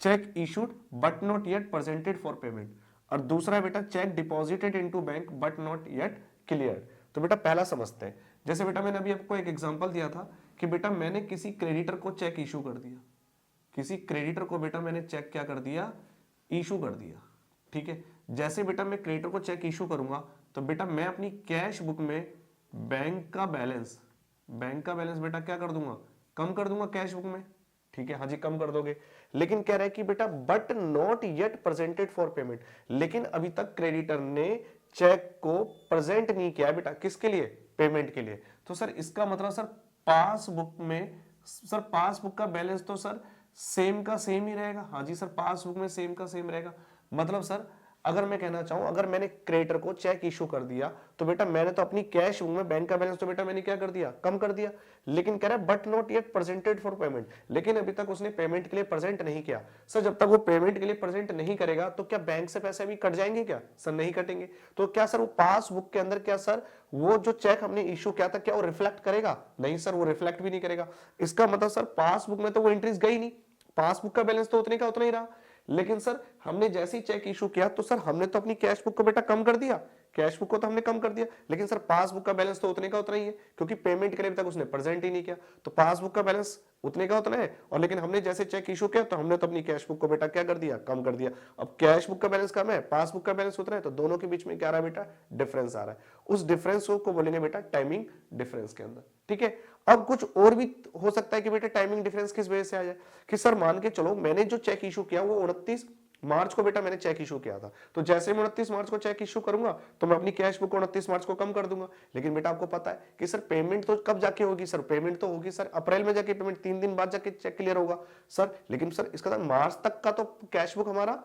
check issued but not yet presented for payment, और दूसरा है बेटा check deposited into bank but not yet cleared. तो बेटा पहला समझते हैं। जैसे बेटा मैंने अभी आपको एक एग्जांपल दिया था कि बेटा मैंने किसी क्रेडिटर को चेक इशू कर दिया, किसी क्रेडिटर को बेटा मैंने चेक क्या कर दिया, इशू कर दिया। ठीक है, जैसे बेटा मैं क्रेडिटर को चेक इशू करूंगा तो बेटा मैं अपनी कैश बुक में बैंक का बैलेंस बेटा क्या कर दूंगा, कम कर दूंगा कैश बुक में। ठीक है, हाँ जी कम कर दोगे। लेकिन कह रहा है कि बेटा but not yet presented for payment, लेकिन अभी तक क्रेडिटर ने चेक को प्रेजेंट नहीं किया बेटा, किसके लिए? पेमेंट के लिए। तो सर इसका मतलब सर पासबुक में, सर पासबुक का बैलेंस तो सर सेम का सेम ही रहेगा। हाँ जी सर, पासबुक में सेम का सेम रहेगा। मतलब सर अगर मैं कहना चाहूं, अगर मैंने क्रेडिटर को चेक इशू कर दिया तो बेटा मैंने तो अपनी कैश बुक में बैंक का बैलेंस तो बेटा मैंने क्या कर दिया, कम कर दिया। लेकिन कह रहा है but not yet presented for payment, लेकिन अभी तक उसने पेमेंट के लिए प्रेजेंट नहीं किया। सर जब तक वो पेमेंट के लिए प्रेजेंट नहीं करेगा तो क्या बैंक से पैसे भी कट जाएंगे क्या? सर नहीं कटेंगे। तो क्या सर वो पासबुक के अंदर क्या सर वो जो चेक हमने इशू किया था क्या वो रिफ्लेक्ट करेगा? नहीं सर, वो रिफ्लेक्ट भी नहीं करेगा। इसका मतलब सर पासबुक में तो वो एंट्रीज गई नहीं, पासबुक का बैलेंस तो उतने का उतना ही रहा। लेकिन सर हमने जैसे ही चेक इशू किया तो सर हमने तो अपनी कैश बुक को बेटा कम कर दिया, कैश बुक को तो हमने कम कर दिया, लेकिन सर पासबुक का बैलेंस तो उतने का उतना ही है, क्योंकि पेमेंट के लिए अभी तक उसने प्रेजेंट ही नहीं किया। तो पासबुक का बैलेंस उतने का उतना है, और लेकिन हमने जैसे चेक इशू किया तो हमने तो अपनी कैश बुक को बेटा क्या कर दिया, कम कर दिया। अब कैश बुक का बैलेंस कम है, पासबुक का बैलेंस उतना है, तो दोनों के बीच में क्या आ रहा है बेटा, डिफरेंस आ रहा है। उस डिफरेंस को बोलेंगे बेटा टाइमिंग डिफरेंस के अंदर। ठीक है, अब कुछ और भी हो सकता है कि बेटा टाइमिंग डिफरेंस किस वजह से आ जाए, कि सर मान के चलो मैंने जो चेक इशू किया वो 29 मार्च को बेटा मैंने चेक इशू किया था, तो जैसे मैं 29 मार्च को चेक इशू करूंगा तो मैं अपनी कैश बुक को 29 मार्च को कम कर दूंगा। लेकिन बेटा आपको पता है कि सर पेमेंट तो कब जाके होगी, सर पेमेंट तो होगी सर अप्रैल में जाके, पेमेंट 3 दिन बाद जाके चेक क्लियर होगा सर। लेकिन सर इसका मार्च तक का तो कैश बुक हमारा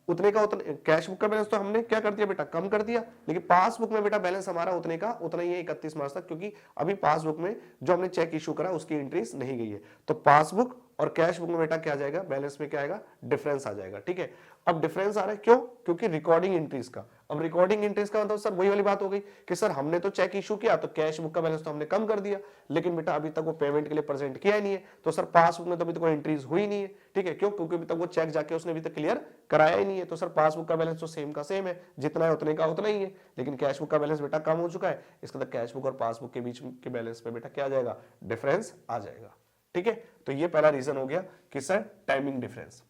उतने का उतने, कैश बुक का बैलेंस तो हमने क्या कर दिया बेटा, कम कर दिया, लेकिन पासबुक में बेटा बैलेंस हमारा उतने का उतना ही है 31 मार्च तक, क्योंकि अभी पासबुक में जो हमने चेक इशू करा उसकी एंट्रीज नहीं गई है। तो पासबुक और कैश बुक में बेटा क्या आ जाएगा, बैलेंस में क्या आएगा, डिफरेंस आ जाएगा। ठीक है, अब डिफरेंस आ रहा है क्यों, क्योंकि रिकॉर्डिंग एंट्रीज का। अब रिकॉर्डिंग एंट्रीज का मतलब सर वही वाली बात हो गई कि सर हमने तो चेक इशू किया तो कैश बुक का बैलेंस तो हमने कम कर दिया, लेकिन बेटा अभी तक वो पेमेंट के लिए प्रेजेंट किया ही नहीं है, तो सर पासबुक में तो अभी तक कोई एंट्रीज हुई नहीं है। ठीक है, क्यों, क्योंकि अभी तक वो चेक जाके उसने अभी तक क्लियर कराया ही नहीं है। तो सर पासबुक का बैलेंस तो सेम का सेम है, जितना है उतने का उतना ही है, लेकिन कैश बुक का बैलेंस बेटा कम हो चुका है। इसका मतलब कैश बुक और पासबुक के बीच के बैलेंस में बेटा क्या आ जाएगा, डिफरेंस आ जाएगा। ठीक है, तो ये पहला रीजन हो गया कि सर टाइमिंग डिफरेंस।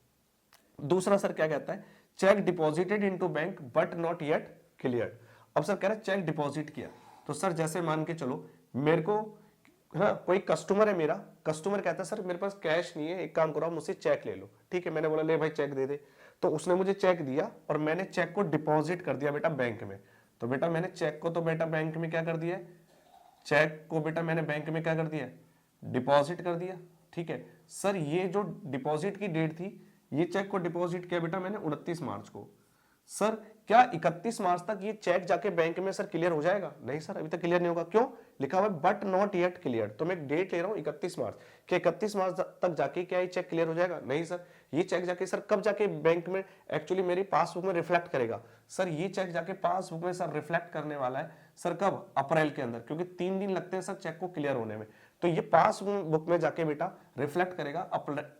दूसरा सर क्या कहता है, check deposited into bank but not yet cleared. अब सर कह रहा है चेक डिपॉजिट किया, तो सर जैसे मान के चलो मेरे को, हाँ कोई कस्टमर है मेरा, कस्टमर कहता है सर मेरे पास कैश नहीं है, एक काम करो मुझसे चेक ले लो। ठीक है, मैंने बोला ले भाई चेक दे दे, तो उसने मुझे चेक दिया और मैंने चेक को डिपॉजिट कर दिया बेटा बैंक में। तो बेटा मैंने चेक को तो बेटा बैंक में क्या कर दिया, चेक को बेटा मैंने बैंक में क्या कर दिया, डिपॉजिट कर दिया। ठीक है सर, ये जो डिपॉजिट की डेट थी, ये चेक को डिपॉजिट किया बेटा मैंने 29 मार्च को। सर क्या 31 मार्च तक ये चेक जाके बैंक में सर क्लियर हो जाएगा? नहीं सर, अभी तक क्लियर नहीं होगा। क्यों, लिखा हुआ है बट नॉट येट क्लियर। तो मैं एक डेट ले रहा हूं 31 मार्च, कि 31 मार्च तक जाके क्या ये चेक क्लियर हो जाएगा? नहीं सर, ये चेक जाके सर कब जाके बैंक में एक्चुअली मेरी पासबुक में रिफ्लेक्ट करेगा? सर ये चेक जाके पासबुक में सर रिफ्लेक्ट करने वाला है सर कब, अप्रैल के अंदर, क्योंकि 3 दिन लगते हैं सर चेक को क्लियर होने में। तो ये पासबुक में जाके बेटा रिफ्लेक्ट करेगा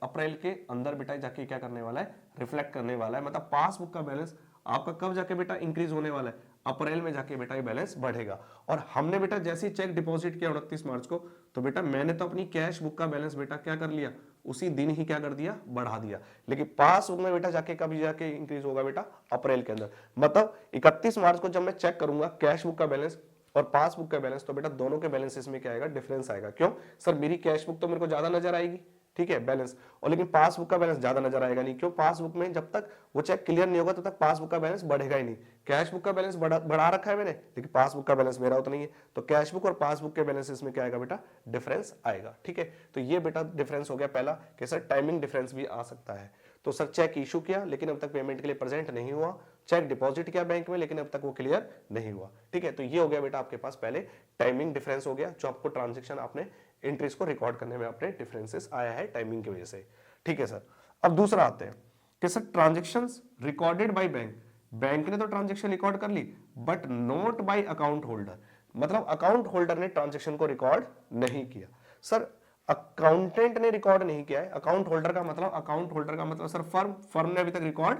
अप्रैल के अंदर बेटा जाके क्या करने वाला है, रिफ्लेक्ट करने वाला है। मतलब पासबुक का बैलेंस आपका कब जाके बेटा इंक्रीज होने वाला है, अप्रैल में जाके बेटा ये बैलेंस बढ़ेगा। और हमने बेटा जैसे ही चेक डिपॉजिट किया 29 मार्च को, तो बेटा मैंने तो अपनी कैश बुक का बैलेंस बेटा क्या कर लिया, उसी दिन ही क्या कर दिया, बढ़ा दिया। लेकिन पासबुक में बेटा जाके कब जाके इंक्रीज होगा बेटा, अप्रैल के अंदर। मतलब 31 मार्च को जब मैं चेक करूंगा कैश बुक का बैलेंस और पासबुक का बैलेंस, तो बेटा दोनों के बैलेंसेस में क्या आएगा, डिफरेंस आएगा। क्यों सर, मेरी कैश बुक तो मेरे को ज्यादा नजर आएगी, ठीक है बैलेंस, और लेकिन पासबुक का बैलेंस ज्यादा नजर आएगा नहीं। क्यों, पासबुक में जब तक वो चेक क्लियर नहीं होगा तब तक पासबुक का बैलेंस बढ़ेगा ही नहीं। कैश बुक का बैलेंस बढ़ा रखा है मैंने, लेकिन पासबुक का बैलेंस मेरा उतना ही है, तो कैश बुक और पासबुक के बैलेंसेस में क्या आएगा बेटा, डिफरेंस आएगा। ठीक है, तो ये बेटा डिफरेंस हो गया पहला, कि सर टाइमिंग डिफरेंस भी आ सकता है। तो सर चेक इशू किया लेकिन अब तक पेमेंट के लिए प्रेजेंट नहीं हुआ, चेक डिपॉजिट किया बैंक में लेकिन अब तक वो क्लियर नहीं हुआ। ठीक है, तो ये हो गया बेटा आपके पास पहले टाइमिंग डिफरेंस हो गया, जो आपको ट्रांजेक्शन आपने एंट्रीज को रिकॉर्ड करने में आपने डिफरेंसेस आया है टाइमिंग की वजह से। ठीक है सर, अब दूसरा आते हैं कि sir transactions recorded by bank, bank ने तो ट्रांजेक्शन रिकॉर्ड कर ली but not by account holder, मतलब अकाउंट होल्डर ने ट्रांजेक्शन को रिकॉर्ड नहीं किया। सर अकाउंटेंट ने रिकॉर्ड नहीं किया है, अकाउंट होल्डर का मतलब, अकाउंट होल्डर का मतलब सर फर्म, फर्म ने अभी तक रिकॉर्ड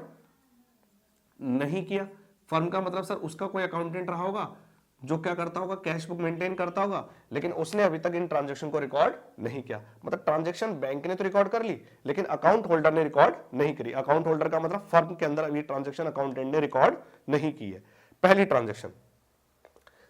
नहीं किया। फर्म का मतलब सर उसका कोई अकाउंटेंट रहा होगा जो क्या करता होगा, कैश बुक मेंटेन करता होगा, लेकिन उसने अभी तक इन ट्रांजैक्शन को रिकॉर्ड नहीं किया। मतलब ट्रांजैक्शन बैंक ने तो रिकॉर्ड कर ली लेकिन अकाउंट होल्डर ने रिकॉर्ड नहीं करी। अकाउंट होल्डर का मतलब फर्म के अंदर अभी ट्रांजैक्शन अकाउंटेंट ने रिकॉर्ड नहीं की है। पहली transaction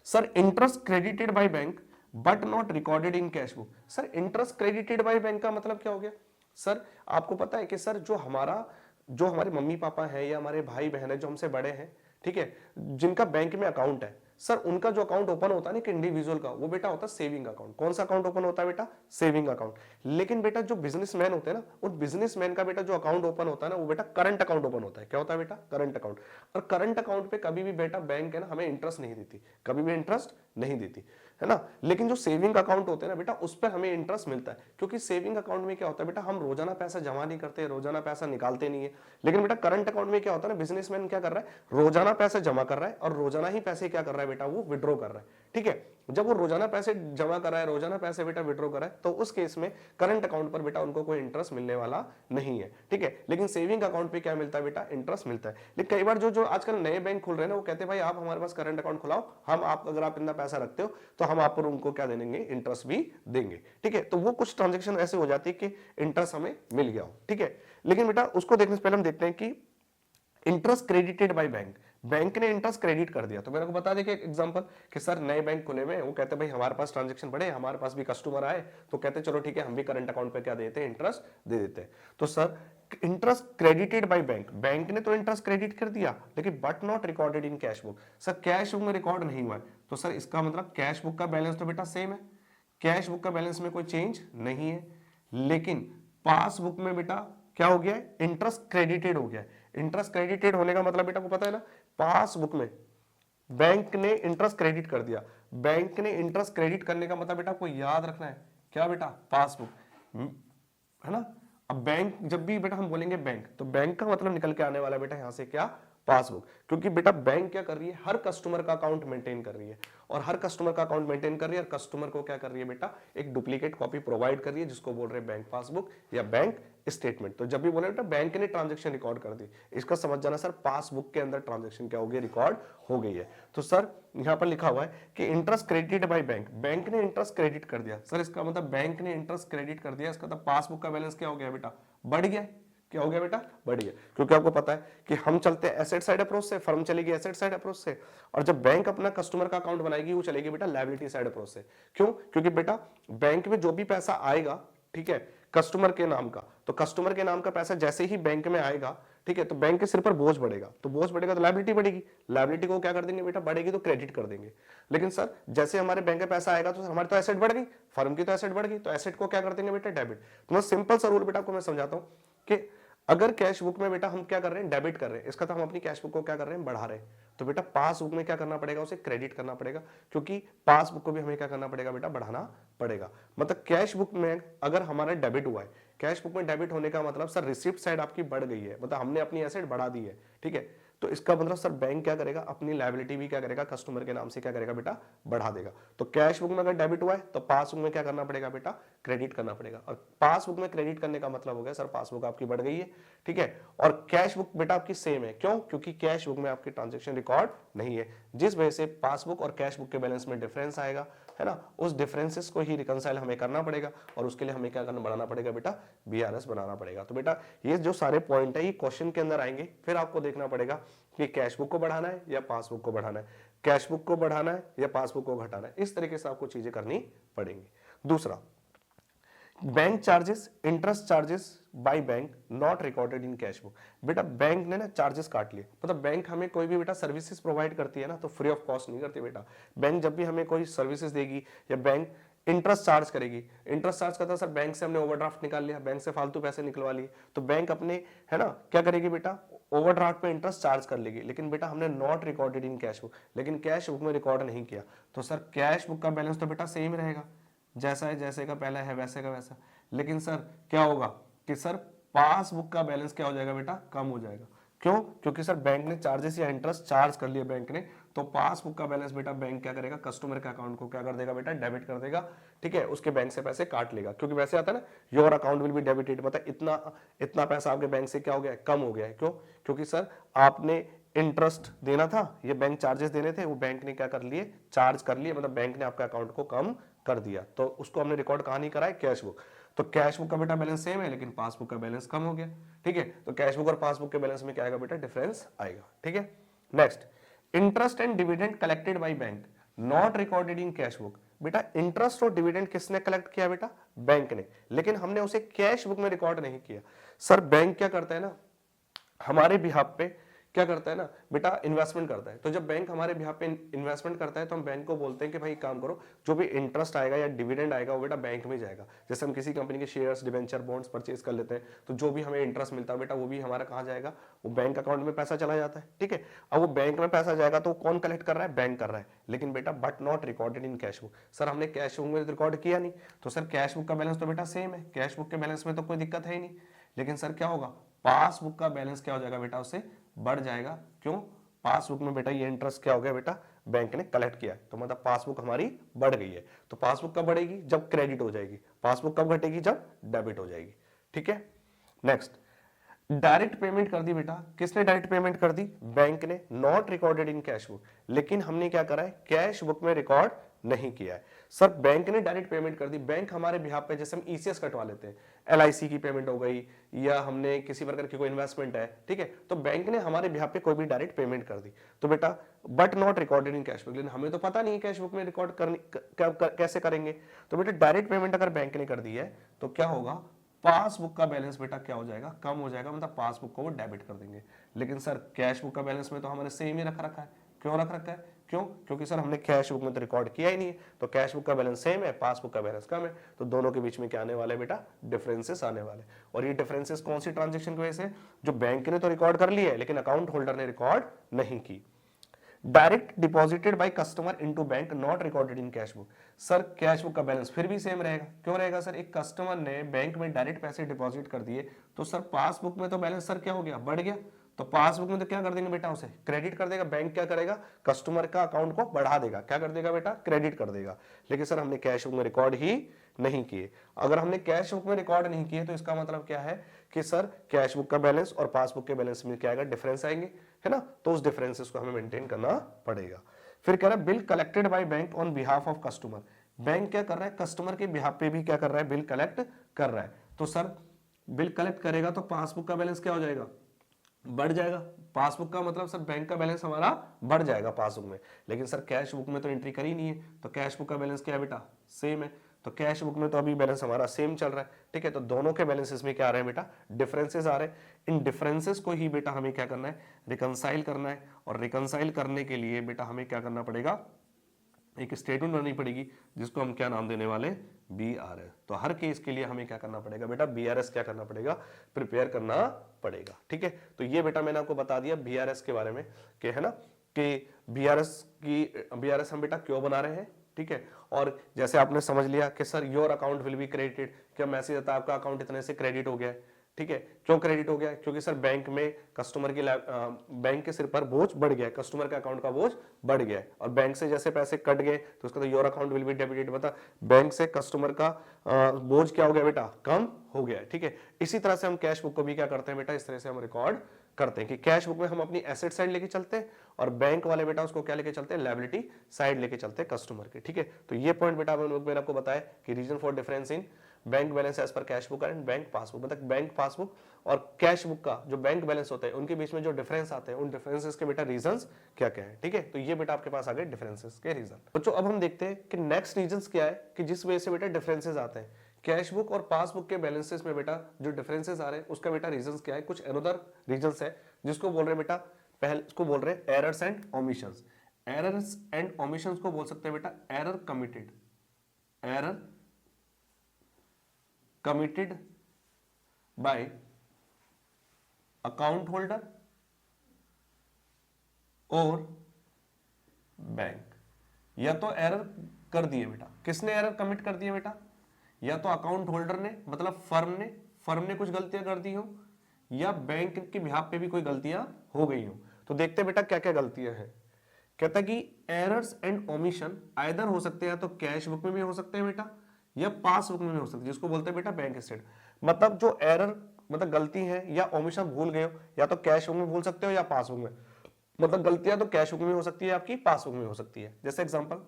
sir interest credited by bank but not recorded in cash book. Sir interest credited by bank का मतलब क्या हो गया? सर आपको पता है कि सर जो हमारे मम्मी पापा हैं या हमारे भाई बहन है जो हमसे बड़े हैं, ठीक है, जिनका बैंक में अकाउंट है, सर उनका जो अकाउंट ओपन होता है ना कि इंडिविजुअल का, वो बेटा होता है सेविंग अकाउंट। कौन सा अकाउंट ओपन होता है बेटा? Saving account. लेकिन बेटा जो बिजनेसमैन होते हैं ना, उन बिजनेसमैन का बेटा जो अकाउंट ओपन होता है ना, वो बेटा करंट अकाउंट ओपन होता है। क्या होता है बेटा? Current account. और करंट अकाउंट पे कभी भी बेटा बैंक है ना हमें इंटरेस्ट नहीं देती, कभी भी इंटरेस्ट नहीं देती, है ना। लेकिन जो सेविंग अकाउंट होते हैं ना बेटा, उस पर हमें इंटरेस्ट मिलता है, क्योंकि सेविंग अकाउंट में क्या होता है बेटा, हम रोजाना पैसा जमा नहीं करते, रोजाना पैसा निकालते नहीं है। लेकिन बेटा करंट अकाउंट में क्या होता है ना, बिजनेसमैन क्या कर रहा है, रोजाना पैसा जमा कर रहा है और रोजाना ही पैसे क्या कर रहा है बेटा, वो विड्रॉ कर रहा है। ठीक है, जब वो रोजाना पैसे जमा कर रहा है, रोजाना पैसे बेटा विड्रॉ कर रहा है, तो उस केस में करंट अकाउंट पर बेटा उनको कोई इंटरेस्ट मिलने वाला नहीं है। ठीक है, लेकिन सेविंग अकाउंट पे क्या मिलता है बेटा? इंटरेस्ट मिलता है। लेकिन कई बार जो आजकल नए बैंक खुल रहे हैं ना, वो कहते हैं भाई आप हमारे पास करंट अकाउंट खुलाओ, हम आप अगर आप इतना पैसा रखते हो तो हम आप पर उनको क्या देंगे? इंटरेस्ट भी देंगे। ठीक है, तो वो कुछ ट्रांजेक्शन ऐसे हो जाती है कि इंटरेस्ट हमें मिल गया हो। ठीक है, लेकिन बेटा उसको देखने से पहले हम देखते हैं कि interest credited bye bank, bank ने इंटरेस्ट क्रेडिट कर दिया। तो मेरे को बता देखिए एग्जांपल कि सर नए बैंक खुले में, वो कहते हैं भाई हमारे पास ट्रांजैक्शन बढ़े, हमारे पास भी कस्टमर आए, तो कहते हैं चलो ठीक है हम भी करंट अकाउंट पे क्या देते हैं? इंटरेस्ट दे देते हैं। तो sir interest credited bye bank, bank ने तो इंटरेस्ट क्रेडिट कर दिया लेकिन but not recorded in cash book. Sir cash book में रिकॉर्ड नहीं हुआ है, तो सर इसका मतलब कैश बुक का बैलेंस तो बेटा सेम है, कैश बुक का बैलेंस में कोई चेंज नहीं है, लेकिन पासबुक में बेटा क्या हो गया है? इंटरेस्ट क्रेडिटेड हो गया है। इंटरेस्ट क्रेडिटेड होने का मतलब बेटा को पता है ना, पासबुक में बैंक ने इंटरेस्ट क्रेडिट कर दिया। बैंक ने इंटरेस्ट क्रेडिट करने का मतलब बेटा आपको याद रखना है क्या बेटा? पासबुक, है ना। अब बैंक जब भी बेटा हम बोलेंगे बैंक, तो बैंक का मतलब निकल के आने वाला बेटा यहां से क्या? पासबुक। क्योंकि बेटा बैंक क्या कर रही है? हर कस्टमर का अकाउंट मेंटेन कर रही है, और हर कस्टमर का अकाउंट मेंटेन कर रही है और कस्टमर को क्या कर रही है बेटा? एक डुप्लीकेट कॉपी प्रोवाइड कर रही है, जिसको बोल रहे हैं बैंक पासबुक या बैंक स्टेटमेंट। तो जब भी बोले बेटा बैंक ने ट्रांजैक्शन रिकॉर्ड कर दी, इसका समझ जाना सर पासबुक के अंदर ट्रांजैक्शन क्या हो गई? रिकॉर्ड हो गई है। तो सर यहां पर लिखा हुआ है कि interest credited bye bank, bank ने इंटरेस्ट क्रेडिट कर दिया। सर इसका मतलब बैंक ने इंटरेस्ट क्रेडिट कर दिया, इसका मतलब पासबुक का बैलेंस क्या हो गया बेटा? बढ़ गया। क्या हो गया बेटा? बढ़ गया। क्योंकि आपको पता है कि हम चलते हैं एसेट साइड अप्रोच से, फर्म चलेगी एसेट साइड अप्रोच से, और जब बैंक अपना कस्टमर का अकाउंट बनाएगी वो चलेगी बेटा लायबिलिटी साइड अप्रोच से। क्यों? क्योंकि बेटा बैंक में जो भी पैसा आएगा, ठीक है, कस्टमर के नाम का, तो कस्टमर के नाम का पैसा जैसे ही बैंक में आएगा, ठीक है, तो बैंक के सिर पर बोझ बढ़ेगा, तो बोझ बढ़ेगा तो लायबिलिटी बढ़ेगी, लायबिलिटी को क्या कर देंगे बेटा? बढ़ेगी तो क्रेडिट कर देंगे। लेकिन सर जैसे हमारे बैंक में पैसा आएगा तो हमारी तो एसेट बढ़ गई, फर्म की तो एसेट बढ़ गई, तो एसेट को क्या कर देंगे बेटा? डेबिट। तो मैं सिंपल सा रूल बेटा आपको मैं समझाता हूं कि अगर कैश बुक में बेटा हम क्या कर रहे हैं? डेबिट कर रहे हैं, इसका तो हम अपनी कैश बुक को क्या कर रहे हैं? बढ़ा रहे हैं। तो बेटा पासबुक में क्या करना पड़ेगा? उसे क्रेडिट करना पड़ेगा, क्योंकि पासबुक को भी हमें क्या करना पड़ेगा बेटा? बढ़ाना पड़ेगा। मतलब कैश बुक में अगर हमारा डेबिट हुआ है, कैश बुक में डेबिट होने का मतलब सर रिसिप्ट साइड आपकी बढ़ गई है, मतलब हमने अपनी एसेट बढ़ा दी है। ठीक है, तो इसका मतलब सर बैंक क्या करेगा? अपनी लायबिलिटी भी क्या करेगा? कस्टमर के नाम से क्या करेगा बेटा? बढ़ा देगा। तो कैश बुक में अगर डेबिट हुआ है तो पासबुक में क्या करना पड़ेगा बेटा? क्रेडिट करना पड़ेगा। और पासबुक में क्रेडिट करने का मतलब हो गया सर पासबुक आपकी बढ़ गई है, ठीक है, और कैश बुक बेटा आपकी सेम है। क्यों? क्योंकि कैश बुक में आपकी ट्रांजेक्शन रिकॉर्ड नहीं है, जिस वजह से पासबुक और कैश बुक के बैलेंस में डिफरेंस आएगा, है ना। उस डिफरेंसेस को ही रिकंसाइल हमें करना पड़ेगा, और उसके लिए हमें क्या करना? बढ़ाना पड़ेगा बेटा? बीआरएस बनाना पड़ेगा। तो बेटा ये जो सारे पॉइंट है ये क्वेश्चन के अंदर आएंगे, फिर आपको देखना पड़ेगा कि कैश बुक को बढ़ाना है या पासबुक को बढ़ाना है, कैश बुक को बढ़ाना है या पासबुक को घटाना है। इस तरीके से आपको चीजें करनी पड़ेंगी। दूसरा, bank charges, interest charges by bank not recorded in cash book. बेटा बैंक ने ना चार्जेस काट लिए, मतलब बैंक हमें कोई भी बेटा सर्विसेज प्रोवाइड करती है ना, तो फ्री ऑफ कॉस्ट नहीं करती बेटा। बैंक जब भी हमें कोई सर्विसेज देगी या बैंक इंटरेस्ट चार्ज करेगी। इंटरेस्ट चार्ज करता है सर, बैंक से हमने ओवरड्राफ्ट निकाल लिया, बैंक से फालतू पैसे निकलवा लिए, तो बैंक अपने है ना क्या करेगी बेटा, ओवरड्राफ्ट पे इंटरेस्ट चार्ज कर लेगी। लेकिन बेटा हमने not recorded in cash book, लेकिन कैश बुक में रिकॉर्ड नहीं किया, तो सर कैश बुक का बैलेंस तो बेटा सेम रहेगा, जैसा है जैसे का पहला है वैसे का वैसा। लेकिन सर क्या होगा कि सर पासबुक का बैलेंस क्या हो जाएगा बेटा, कम हो जाएगा। क्यों? क्योंकि सर बैंक ने चार्जेस या इंटरेस्ट चार्ज कर लिया बैंक ने, तो पासबुक का बैलेंस बेटा बैंक क्या करेगा, कस्टमर के अकाउंट को क्या कर देगा बेटा, डेबिट कर देगा। ठीक है, उसके बैंक से पैसे काट लेगा, क्योंकि वैसे आता है ना, your account will be debited, मतलब इतना पैसा आपके बैंक से क्या हो गया, कम हो गया है। क्यों? क्योंकि सर आपने इंटरेस्ट देना था, ये बैंक चार्जेस देने थे, वो बैंक ने क्या कर लिए, चार्ज कर लिए, मतलब बैंक ने आपका अकाउंट को कम कर दिया, तो उसको हमने रिकॉर्ड कहां नहीं करा है, कैश बुक। तो कैश बुक का बेटा बैलेंस सेम है, लेकिन पासबुक का बैलेंस कम हो गया। ठीक है, तो कैश बुक और पासबुक के बैलेंस में क्या आएगा बेटा, डिफरेंस आएगा। ठीक है, next, interest and dividend collected by bank not recorded in cash book. बेटा इंटरेस्ट और डिविडेंड किसने कलेक्ट किया बेटा, बैंक ने, लेकिन हमने उसे कैश बुक में रिकॉर्ड नहीं किया। सर बैंक क्या करता है ना, हमारे बिहाफ पे क्या करता है ना बेटा, इन्वेस्टमेंट करता है। तो जब बैंक हमारे बिहाफ पे इन्वेस्टमेंट करता है, तो हम बैंक को बोलते हैं कि भाई काम करो, जो भी इंटरेस्ट आएगा या डिविडेंड आएगा वो बेटा बैंक में जाएगा। जैसे हम किसी कंपनी के शेयर्स, डिवेंचर, बॉन्ड्स परचेज कर लेते हैं, तो जो भी हमें इंटरेस्ट मिलता है बेटा, वो भी हमारा कहाँ जाएगा, वो बैंक अकाउंट में पैसा चला जाता है। ठीक है, अब वो बैंक में पैसा जाएगा तो कौन कलेक्ट कर रहा है, बैंक कर रहा है, लेकिन बेटा but not recorded in cash book. Sir हमने कैश बुक में रिकॉर्ड किया नहीं, तो सर कैश बुक का बैलेंस तो बेटा सेम है, कैश बुक के बैलेंस में तो कोई दिक्कत है ही नहीं। लेकिन सर क्या होगा, पासबुक का बैलेंस क्या हो जाएगा बेटा, उससे बढ़ जाएगा। क्यों? पासबुक में बेटा ये इंटरेस्ट क्या हो गया बेटा, बैंक ने कलेक्ट किया, तो मतलब पासबुक हमारी बढ़ गई है। तो पासबुक कब बढ़ेगी, जब क्रेडिट हो जाएगी। पासबुक कब घटेगी, जब डेबिट हो जाएगी। ठीक है, नेक्स्ट, डायरेक्ट पेमेंट कर दी बेटा, किसने डायरेक्ट पेमेंट कर दी, बैंक ने, not recorded in cash book, लेकिन हमने क्या करा है, कैश बुक में रिकॉर्ड नहीं किया है। सर बैंक ने डायरेक्ट पेमेंट कर दी, बैंक हमारे बिहाफ पे, जैसे हम ईसीएस कटवा लेते हैं, एलआईसी की पेमेंट हो गई, या हमने किसी प्रकार की कोई इन्वेस्टमेंट है, ठीक है, तो बैंक ने हमारे बिहाफ पे कोई भी डायरेक्ट पेमेंट कर दी, तो बेटा but not recorded in cash book, लेकिन हमें तो पता नहीं है कैश बुक में रिकॉर्ड करनी कैसे करेंगे। तो बेटा डायरेक्ट पेमेंट अगर बैंक ने कर दी है, तो क्या होगा, पासबुक का बैलेंस बेटा क्या हो जाएगा, कम हो जाएगा, मतलब पासबुक को वो डेबिट कर देंगे। लेकिन सर कैश बुक का बैलेंस में तो हमारे सेम ही रखा है। क्यों रख रखा है, क्यों? क्योंकि सर हमने कैश बुक में तो रिकॉर्ड किया ही नहीं है, तो कैश बुक का बैलेंस सेम है, पासबुक का बैलेंस कम है, तो दोनों के बीच में क्या आने वाला है बेटा, डिफरेंसेस आने वाले। और ये डिफरेंसेस कौन सी ट्रांजेक्शन की वजह से, जो बैंक ने तो रिकॉर्ड कर लिया है, लेकिन अकाउंट होल्डर ने रिकॉर्ड नहीं की। Direct deposited by customer into bank not recorded in cash book. Sir cash book का बैलेंस फिर भी सेम रहेगा। क्यों रहेगा सर, एक कस्टमर ने बैंक में डायरेक्ट पैसे डिपॉजिट कर दिए, तो सर पासबुक में तो बैलेंस सर क्या हो गया, बढ़ गया, तो पासबुक में तो क्या कर देंगे बेटा, उसे क्रेडिट कर देगा। बैंक क्या करेगा, कस्टमर का अकाउंट को बढ़ा देगा, क्या कर देगा बेटा, क्रेडिट कर देगा। लेकिन सर हमने कैश बुक में रिकॉर्ड ही नहीं किए। अगर हमने कैश बुक में रिकॉर्ड नहीं किए, तो इसका मतलब क्या है कि सर कैश बुक का बैलेंस और पासबुक के बैलेंस में क्या आएगा, डिफरेंस आएंगे, है ना, तो उस डिफरेंसेस को हमें मेंटेन करना पड़ेगा। फिर कह रहा है bill collected by bank on behalf of customer. Bank क्या कर रहा है, कस्टमर के बिहाफ पे भी क्या कर रहा है, बिल कलेक्ट कर रहा है। तो सर बिल कलेक्ट करेगा तो पासबुक का बैलेंस क्या हो जाएगा, बढ़ जाएगा। पासबुक का मतलब सर बैंक का बैलेंस हमारा बढ़ जाएगा पासबुक में, लेकिन सर कैश बुक में तो एंट्री करी नहीं है, तो कैश बुक का बैलेंस क्या है बेटा, सेम है। तो कैश बुक में तो अभी बैलेंस हमारा सेम चल रहा है। ठीक है, तो दोनों के बैलेंसेस में क्या आ रहे हैं बेटा, डिफरेंसेस आ रहे हैं। इन डिफरेंसेस को ही बेटा हमें क्या करना है, रिकंसाइल करना है। और रिकंसाइल करने के लिए बेटा हमें क्या करना पड़ेगा, एक स्टेटमेंट बनानी पड़ेगी, जिसको हम क्या नाम देने वाले, BRS। तो हर केस के लिए हमें क्या करना पड़ेगा बेटा, BRS क्या करना पड़ेगा, प्रिपेयर करना पड़ेगा। ठीक है, तो ये बेटा मैंने आपको बता दिया BRS के बारे में, कि है ना, कि BRS हम बेटा क्यों बना रहे हैं। ठीक है, और जैसे आपने समझ लिया कि sir your account will be credited, क्या मैसेज आता है आपका अकाउंट इतने से क्रेडिट हो गया है। ठीक है, क्यों क्रेडिट हो गया, क्योंकि सर बैंक में कस्टमर की बैंक के सिर पर बोझ बढ़ गया है, कस्टमर के अकाउंट का बोझ बढ़ गया है, और बैंक से जैसे पैसे कट गए तो उसका तो your account will be debited, बता बैंक से कस्टमर का बोझ क्या हो गया बेटा, कम हो गया है। ठीक है, इसी तरह से हम कैश बुक को भी क्या करते हैं बेटा, इस तरह से हम रिकॉर्ड करते हैं कि कैश बुक में हम अपनी एसेट साइड लेके चलते हैं, और बैंक वाले बेटा उसको क्या लेके चलते हैं, लायबिलिटी साइड लेके चलते हैं कस्टमर के। ठीक है, तो ये पॉइंट बेटा मैंने आपको बताया कि reason for difference in bank balance as per cash book and bank passbook, मतलब बैंक पासबुक और कैश बुक का जो बैंक बैलेंस होता है उनके बीच में जो डिफरेंस आते हैं, उन डिफरेंसेस के बेटा रीजंस क्या क्या है। ठीक है, तो ये बेटा आपके पास आ गए डिफरेंसेस के रीजन। बच्चों अब हम देखते हैं कि नेक्स्ट रीजंस क्या है कि जिस वजह से बेटा डिफरेंसेस आते हैं। कैश बुक और पासबुक के बैलेंसेस में बेटा जो डिफरेंसेस आ रहे हैं उसका बेटा रीजंस क्या है, कुछ अनदर रीजंस है जिसको बोल रहे हैं बेटा, पहले इसको बोल रहे हैं errors and omissions. Errors and omissions को बोल सकते हैं बेटा error committed, error committed by account holder और बैंक। या तो एरर कर दिए बेटा, किसने एरर कमिट कर दिया बेटा, या तो अकाउंट होल्डर ने मतलब फर्म ने कुछ गलतियां कर दी हो, या बैंक के बिहाफ पे भी कोई गलतियां हो गई हो। तो देखते हैं बेटा क्या क्या गलतियां हैं। कहता है कि एरर्स एंड ओमिशन आइदर हो सकते हैं, या तो कैश बुक में भी हो सकते हैं बेटा, या पासबुक में भी हो सकते हैं, जिसको बोलते हैं बेटा बैंक स्टेट। मतलब जो एरर मतलब गलती है या ओमिशन भूल गए हो, या तो कैश बुक में भूल सकते हो या पासबुक में। मतलब गलतियां तो कैश बुक में हो सकती है, आपकी पासबुक में हो सकती है। जैसे एग्जांपल,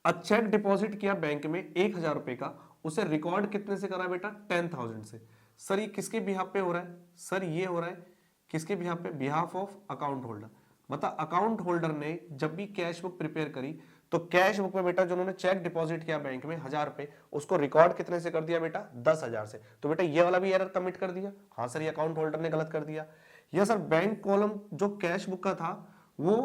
चेक डिपॉजिट किया बैंक में 1000 रुपए का, उसे रिकॉर्ड कितने से करा बेटा, 10,000 से। सर ये किसके बिहाफ पे हो रहा है, सर ये हो रहा है किसके बिहाफ पे, बिहाफ ऑफ अकाउंट होल्डर। मतलब अकाउंट होल्डर ने जब भी कैश बुक प्रिपेयर करी, तो कैश बुक में बेटा जो उन्होंने चेक डिपॉजिट किया बैंक में 1000 रुपए, उसको रिकॉर्ड कितने से कर दिया बेटा, 10,000 से। तो बेटा ये वाला भी एरर कमिट कर दिया, हाँ सर ये अकाउंट होल्डर ने गलत कर दिया। या सर बैंक कॉलम जो कैश बुक का था वो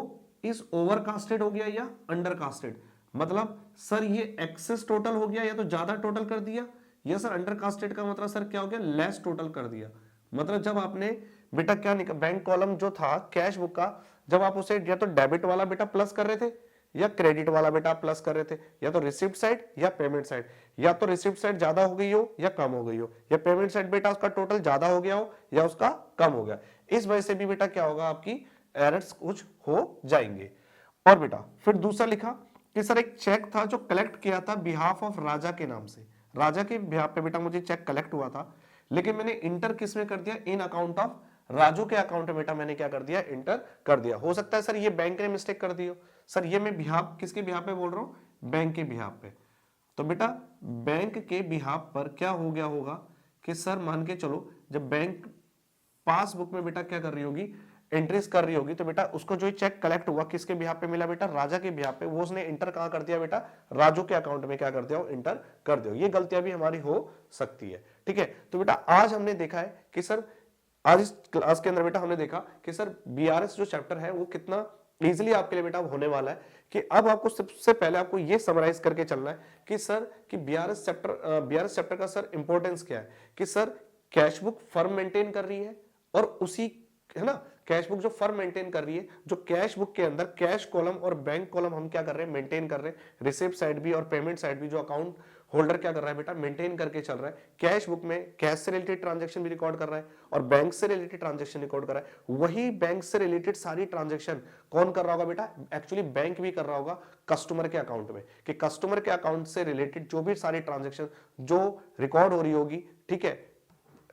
इस ओवरकास्टेड हो गया या अंडरकास्टेड। मतलब सर ये एक्सेस टोटल हो गया, या तो ज्यादा टोटल कर दिया, या सर अंडरकास्टेड का मतलब सर क्या हो गया, लेस टोटल कर दिया। मतलब जब आपने बेटा क्या निकल बैंक कॉलम जो था कैश बुक का, जब आप उसे या तो डेबिट वाला बेटा प्लस कर रहे थे, या क्रेडिट वाला बेटा प्लस कर रहे थे, या तो रिसिप्ट साइड या पेमेंट साइड, या तो रिसिप्ट साइड ज्यादा हो गई हो या कम हो गई हो, या पेमेंट साइड बेटा उसका टोटल ज्यादा हो गया हो या उसका कम हो गया, इस वजह से भी बेटा क्या होगा, आपकी एरर्स कुछ हो जाएंगे। और बेटा फिर दूसरा लिखा कि सर एक चेक था जो कलेक्ट किया था बिहाफ ऑफ राजा के नाम से, राजा के बिहाफ पे बेटा मुझे चेक कलेक्ट हुआ था, लेकिन मैंने इंटर किस में कर दिया, इन अकाउंट ऑफ राजू के अकाउंट में बेटा मैंने क्या कर दिया, इंटर कर दिया। हो सकता है सर ये बैंक ने मिस्टेक कर दी हो, सर ये मैं बिहाफ किसके बिहाफ पे बोल रहा हूं, बैंक के बिहाफ पे। तो बेटा बैंक के बिहाफ पर क्या हो गया होगा कि सर मान के चलो जब बैंक पासबुक में बेटा क्या कर रही होगी, एंट्रीज कर रही होगी, तो बेटा उसको जो चेक कलेक्ट हुआ किसके बिहाफ पे मिला बेटा, राजा के बिहाफ पे, वो उसने इंटर कहां कर दिया बेटा, राजू के अकाउंट में क्या कर दिया, इंटर कर दिया। ये गलतियां भी हमारी हो सकती है, ठीक है। तो बेटा आज हमने देखा है कि सर आज इस क्लास के अंदर बेटा हमने देखा कि सर बीआरएस जो चैप्टर है वो कितना इजीली आपके लिए बेटा होने वाला है, कि अब आपको सबसे पहले आपको ये समराइज करके चलना है कि सर कि बीआरएस चैप्टर का सर इंपॉर्टेंस क्या है, कि sir cash book firm maintain कर रही है, और उसी है ना कैश बुक जो फर्म मेंटेन कर रही है, जो कैश बुक के अंदर कैश कॉलम और बैंक कॉलम हम क्या कर रहे हैं, मेंटेन कर रहे हैं, रिसिप्ट साइड भी और पेमेंट साइड भी जो अकाउंट होल्डर क्या कर रहा है बेटा, मेंटेन करके चल रहा है। कैश बुक में कैश से रिलेटेड ट्रांजैक्शन भी रिकॉर्ड कर रहा है और बैंक से रिलेटेड ट्रांजैक्शन रिकॉर्ड कर रहा है। वही बैंक से रिलेटेड सारी ट्रांजैक्शन कौन कर रहा होगा बेटा, एक्चुअली बैंक भी कर रहा होगा कस्टमर के अकाउंट में, कि कस्टमर के अकाउंट से रिलेटेड जो भी सारी ट्रांजैक्शन जो रिकॉर्ड हो रही होगी, ठीक है,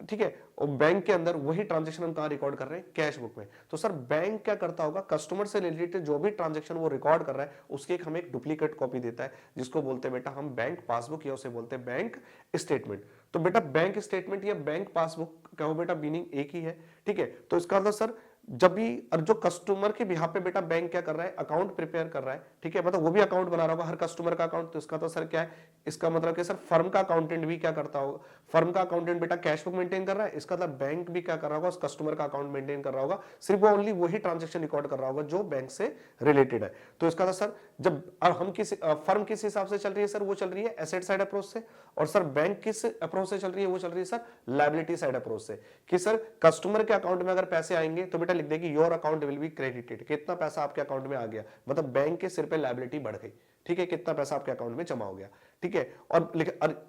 ठीक है, और बैंक के अंदर वही ट्रांजैक्शन हम कहां रिकॉर्ड कर रहे हैं, कैश बुक में। तो सर बैंक क्या करता होगा, कस्टमर से रिलेटेड जो भी ट्रांजैक्शन वो रिकॉर्ड कर रहा है उसकी एक हमें एक डुप्लीकेट कॉपी देता है, जिसको बोलते हैं बेटा हम बैंक पासबुक, या उसे बोलते हैं बैंक स्टेटमेंट। तो बेटा बैंक स्टेटमेंट या बैंक पासबुक का बेटा मीनिंग एक ही है, ठीक है। तो इसका मतलब सर जब भी जो कस्टमर के बिहाफ पे बेटा बैंक क्या कर रहा है, अकाउंट प्रिपेयर कर रहा है, ठीक है, मतलब वो भी अकाउंट बना रहा होगा हर कस्टमर का अकाउंट। तो इसका तो सर क्या है, इसका मतलब कि सर फर्म का अकाउंटेंट भी क्या करता होगा, फर्म का अकाउंटेंट बेटा कैश बुक मेंटेन कर रहा है, इसका मतलब बैंक भी क्या कर रहा होगा, उस कस्टमर का अकाउंट मेंटेन कर रहा होगा, सिर्फ वो ओनली वही ट्रांजेक्शन रिकॉर्ड कर रहा होगा जो बैंक से रिलेटेड है। तो इसका तो सर जब हम किस फर्म किस हिसाब से चल रही है सर, वो चल रही है एसेट साइड अप्रोच से, और सर बैंक किस अप्रोच से चल रही है, वो चल रही है सर लायबिलिटी साइड अप्रोच से, कि सर कस्टमर के अकाउंट में अगर पैसे आएंगे तो बेटा लिख देगी your account will be credited, कितना पैसा आपके अकाउंट में आ गया, मतलब बैंक के सिर पे लायबिलिटी बढ़ गई, ठीक है, कितना पैसा आपके अकाउंट में जमा हो गया, ठीक है। और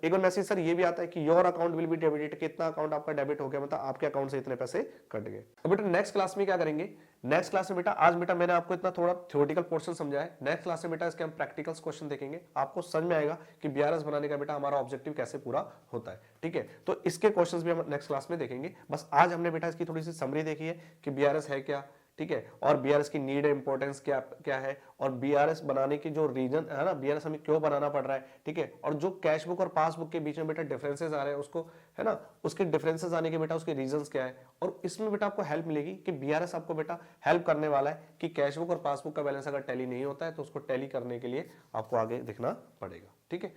एक और मैसेज सर ये भी आता है कि your account will be debited, कितना अकाउंट आपका डेबिट हो गया, मतलब आपके अकाउंट से इतने पैसे कट गए। अब बेटा नेक्स्ट क्लास में क्या करेंगे, नेक्स्ट क्लास में बेटा आज बेटा मैंने आपको इतना थोड़ा थ्योरेटिकल पोर्शन समझाया है, नेक्स्ट क्लास में बेटा इसके हम प्रैक्टिकल्स क्वेश्चन देखेंगे, आपको समझ में आएगा कि बीआरएस बनाने का बेटा हमारा ऑब्जेक्टिव कैसे पूरा होता है, ठीक है। तो इसके क्वेश्चंस भी हम नेक्स्ट क्लास में देखेंगे। बस आज हमने बेटा इसकी थोड़ी सी समरी देखी है कि बीआरएस है क्या, ठीक है, और बीआरएस की नीड इंपॉर्टेंस क्या क्या है, और बीआरएस बनाने की जो रीजन है ना, बीआरएस हमें क्यों बनाना पड़ रहा है, ठीक है, और जो कैश बुक और पासबुक के बीच में बेटा डिफरेंसेस आ रहे हैं उसको है ना, उसके डिफरेंसेस आने के बेटा उसके रीजंस क्या है, और इसमें बेटा आपको हेल्प मिलेगी कि बीआरएस आपको बेटा हेल्प करने वाला है कि कैश बुक और पासबुक का बैलेंस अगर टैली नहीं होता है तो उसको टैली करने के लिए आपको आगे दिखना पड़ेगा, ठीक है।